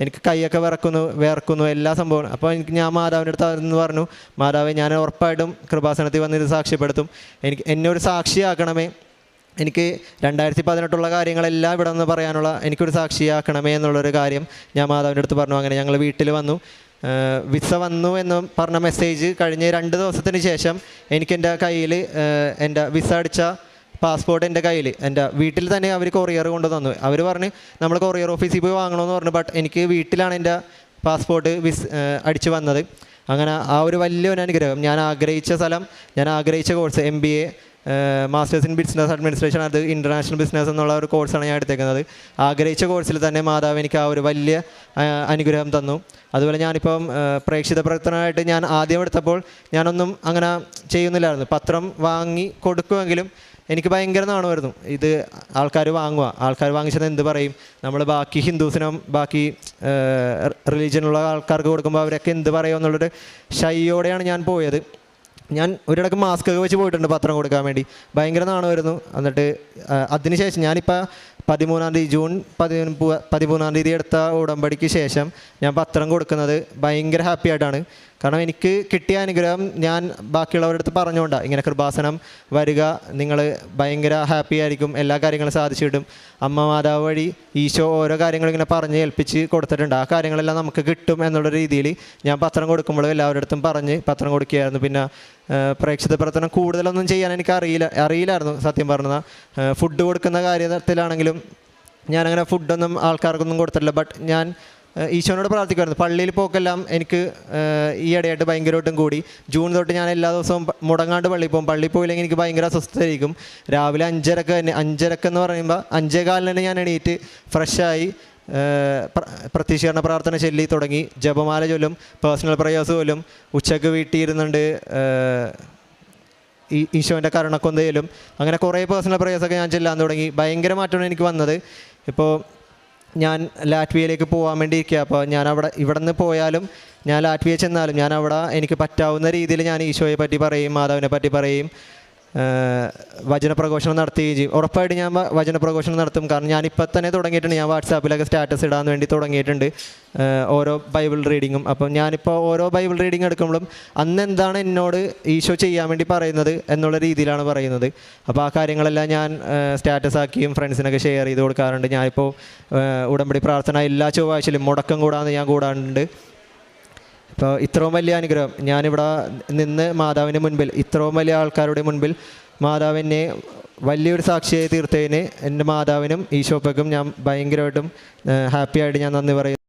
S1: എനിക്ക് കൈയൊക്കെ വിറക്കുന്നു എല്ലാ സംഭവവും. അപ്പോൾ ഞാൻ മാതാവിൻ്റെ അടുത്ത് പറഞ്ഞു, മാതാവേ, ഞാൻ ഉറപ്പായിട്ടും കൃപാസനത്തിൽ വന്ന് ഇത് സാക്ഷ്യപ്പെടുത്തും, എന്നെ ഒരു സാക്ഷിയാക്കണമേ, എനിക്ക് 2018 കാര്യങ്ങളെല്ലാം ഇവിടെ നിന്ന് പറയാനുള്ള എനിക്കൊരു സാക്ഷിയാക്കണമേ എന്നുള്ളൊരു കാര്യം ഞാൻ മാതാവിൻ്റെ അടുത്ത് പറഞ്ഞു. അങ്ങനെ ഞങ്ങൾ വീട്ടിൽ വന്നു. വിസ വന്നു എന്ന് പറഞ്ഞ മെസ്സേജ് കഴിഞ്ഞ് 2 ദിവസത്തിന് ശേഷം എനിക്ക് എൻ്റെ കയ്യിൽ എൻ്റെ വിസ അടിച്ച പാസ്പോർട്ട് എൻ്റെ കയ്യിൽ, എൻ്റെ വീട്ടിൽ തന്നെ അവർ കൊറിയർ കൊണ്ട് തന്നു. അവർ പറഞ്ഞ് നമ്മൾ കൊറിയർ ഓഫീസിൽ പോയി വാങ്ങണമെന്ന് പറഞ്ഞു. ബട്ട് എനിക്ക് വീട്ടിലാണ് എൻ്റെ പാസ്പോർട്ട് അടിച്ച് വന്നത്. അങ്ങനെ ആ ഒരു വലിയൊരു അനുഗ്രഹം, ഞാൻ ആഗ്രഹിച്ച സ്ഥലം, ഞാൻ ആഗ്രഹിച്ച course MBA masters in business administration, അത് ഇൻ്റർനാഷണൽ ബിസിനസ് എന്നുള്ള ഒരു കോഴ്സാണ് ഞാൻ എടുത്തേക്കുന്നത്. ആഗ്രഹിച്ച കോഴ്സിൽ തന്നെ മാതാവ് എനിക്ക് ആ ഒരു വലിയ അനുഗ്രഹം തന്നു. അതുപോലെ ഞാനിപ്പം പ്രേക്ഷിത പ്രവർത്തനമായിട്ട് ഞാൻ ആദ്യം എടുത്തപ്പോൾ ഞാനൊന്നും അങ്ങനെ ചെയ്യുന്നില്ലായിരുന്നു. പത്രം വാങ്ങി കൊടുക്കുമെങ്കിലും എനിക്ക് ഭയങ്കര നാണമായിരുന്നു. ഇത് ആൾക്കാർ വാങ്ങിച്ചത് എന്ത് പറയും, നമ്മൾ ബാക്കി ഹിന്ദുസിനും ബാക്കി റിലീജിയനുള്ള ആൾക്കാർക്ക് കൊടുക്കുമ്പോൾ അവരൊക്കെ എന്ത് പറയും എന്നുള്ളൊരു ഷൈയോടെയാണ് ഞാൻ പോയത്. ഞാൻ ഒരിടക്ക് മാസ്ക് ഒക്കെ വെച്ച് പോയിട്ടുണ്ട് പത്രം കൊടുക്കാൻ വേണ്ടി. ഭയങ്കര നാണമായിരുന്നു. എന്നിട്ട് അതിനുശേഷം ഞാനിപ്പോൾ 13-ാം തീയതി ജൂൺ 13-ാം തീയതി എടുത്ത ഉടമ്പടിക്ക് ശേഷം ഞാൻ പത്രം കൊടുക്കുന്നത് ഭയങ്കര ഹാപ്പി ആയിട്ടാണ്. കാരണം എനിക്ക് കിട്ടിയ അനുഗ്രഹം ഞാൻ ബാക്കിയുള്ളവരുടെ അടുത്ത് പറഞ്ഞുകൊണ്ടാണ്. ഇങ്ങനെ കൃപാസനം വരിക, നിങ്ങൾ ഭയങ്കര ഹാപ്പി ആയിരിക്കും, എല്ലാ കാര്യങ്ങളും സാധിച്ചു കിട്ടും. അമ്മ മാതാവ് വഴി ഈശോ ഓരോ കാര്യങ്ങളും ഇങ്ങനെ പറഞ്ഞ് ഏൽപ്പിച്ച് കൊടുത്തിട്ടുണ്ട്. ആ കാര്യങ്ങളെല്ലാം നമുക്ക് കിട്ടും എന്നുള്ള രീതിയിൽ ഞാൻ പത്രം കൊടുക്കുമ്പോൾ എല്ലാവരുടെ അടുത്തും പറഞ്ഞ് പത്രം കൊടുക്കുകയായിരുന്നു. പിന്നെ പ്രേക്ഷിത പ്രവർത്തനം കൂടുതലൊന്നും ചെയ്യാൻ എനിക്ക് അറിയില്ലായിരുന്നു സത്യം പറഞ്ഞാൽ. ഫുഡ് കൊടുക്കുന്ന കാര്യത്തിലാണെങ്കിലും ഞാനങ്ങനെ ഫുഡൊന്നും ആൾക്കാർക്കൊന്നും കൊടുത്തിട്ടില്ല. ബട്ട് ഞാൻ ഈശോനോട് പ്രാർത്ഥിക്കുമായിരുന്നു. പള്ളിയിൽ പോക്കെല്ലാം എനിക്ക് ഈ ഇടയായിട്ട് ഭയങ്കരമായിട്ടും കൂടി. ജൂൺ തൊട്ട് ഞാൻ എല്ലാ ദിവസവും മുടങ്ങാണ്ട് പള്ളിയിൽ പോകും. പള്ളിയിൽ പോയില്ലെങ്കിൽ എനിക്ക് ഭയങ്കര അസ്വസ്ഥതയായിരിക്കും. രാവിലെ 5:30 എന്ന് പറയുമ്പോൾ 5:15 തന്നെ ഞാൻ എണീറ്റ് ഫ്രഷായി പ്രത്യക്ഷീകരണ പ്രാർത്ഥന ചൊല്ലി തുടങ്ങി. ജപമാല ചൊല്ലും, പേഴ്സണൽ പ്രയേഴ്സ് പോലും. ഉച്ചയ്ക്ക് വീട്ടിൽ ഇരുന്നുണ്ട് ഈശോൻ്റെ കരുണക്കൊന്ത ചൊല്ലും. അങ്ങനെ കുറേ പേഴ്സണൽ പ്രയേഴ്സൊക്കെ ഞാൻ ചെല്ലാൻ തുടങ്ങി. ഭയങ്കര മാറ്റമാണ് എനിക്ക് വന്നത്. ഇപ്പോൾ ഞാൻ ലാറ്റ്വിയയിലേക്ക് പോകാൻ വേണ്ടി ഇരിക്കുക. അപ്പോൾ ഞാൻ ഇവിടെ നിന്ന് പോയാലും ഞാൻ ലാറ്റ്വിയ ചെന്നാലും ഞാൻ അവിടെ എനിക്ക് പറ്റാവുന്ന രീതിയിൽ ഞാൻ ഈശോയെ പറ്റി പറയും, മാതാവിനെ പറ്റി പറയും, വചനപ്രഘോഷണം നടത്തുകയും ചെയ്യും. ഉറപ്പായിട്ട് ഞാൻ വചനപ്രഘോഷണം നടത്തും. കാരണം ഞാനിപ്പോൾ തന്നെ തുടങ്ങിയിട്ടുണ്ട്. ഞാൻ വാട്സാപ്പിലൊക്കെ സ്റ്റാറ്റസ് ഇടാൻ വേണ്ടി തുടങ്ങിയിട്ടുണ്ട് ഓരോ ബൈബിൾ റീഡിങ്ങും. അപ്പം ഞാനിപ്പോൾ ഓരോ ബൈബിൾ റീഡിങ് എടുക്കുമ്പോഴും അന്ന് എന്താണ് എന്നോട് ഈശോ ചെയ്യാൻ വേണ്ടി പറയുന്നത് എന്നുള്ള രീതിയിലാണ് പറയുന്നത്. അപ്പോൾ ആ കാര്യങ്ങളെല്ലാം ഞാൻ സ്റ്റാറ്റസ് ആക്കിയും ഫ്രണ്ട്സിനൊക്കെ ഷെയർ ചെയ്ത് കൊടുക്കാറുണ്ട്. ഞാനിപ്പോൾ ഉടമ്പടി പ്രാർത്ഥന എല്ലാ ചൊവ്വാഴ്ചയിലും മുടക്കം ഞാൻ കൂടാറുണ്ട്. ഇപ്പോൾ ഇത്രയും വലിയ അനുഗ്രഹം ഞാനിവിടെ നിന്ന് മാതാവിൻ്റെ മുൻപിൽ, ഇത്രയും വലിയ ആൾക്കാരുടെ മുൻപിൽ മാതാവിനെ വലിയൊരു സാക്ഷിയായി തീർത്തതിന് എൻ്റെ മാതാവിനും ഈശോപ്പയ്ക്കും ഞാൻ ഭയങ്കരമായിട്ടും ഹാപ്പിയായിട്ട് ഞാൻ നന്ദി പറയുന്നു.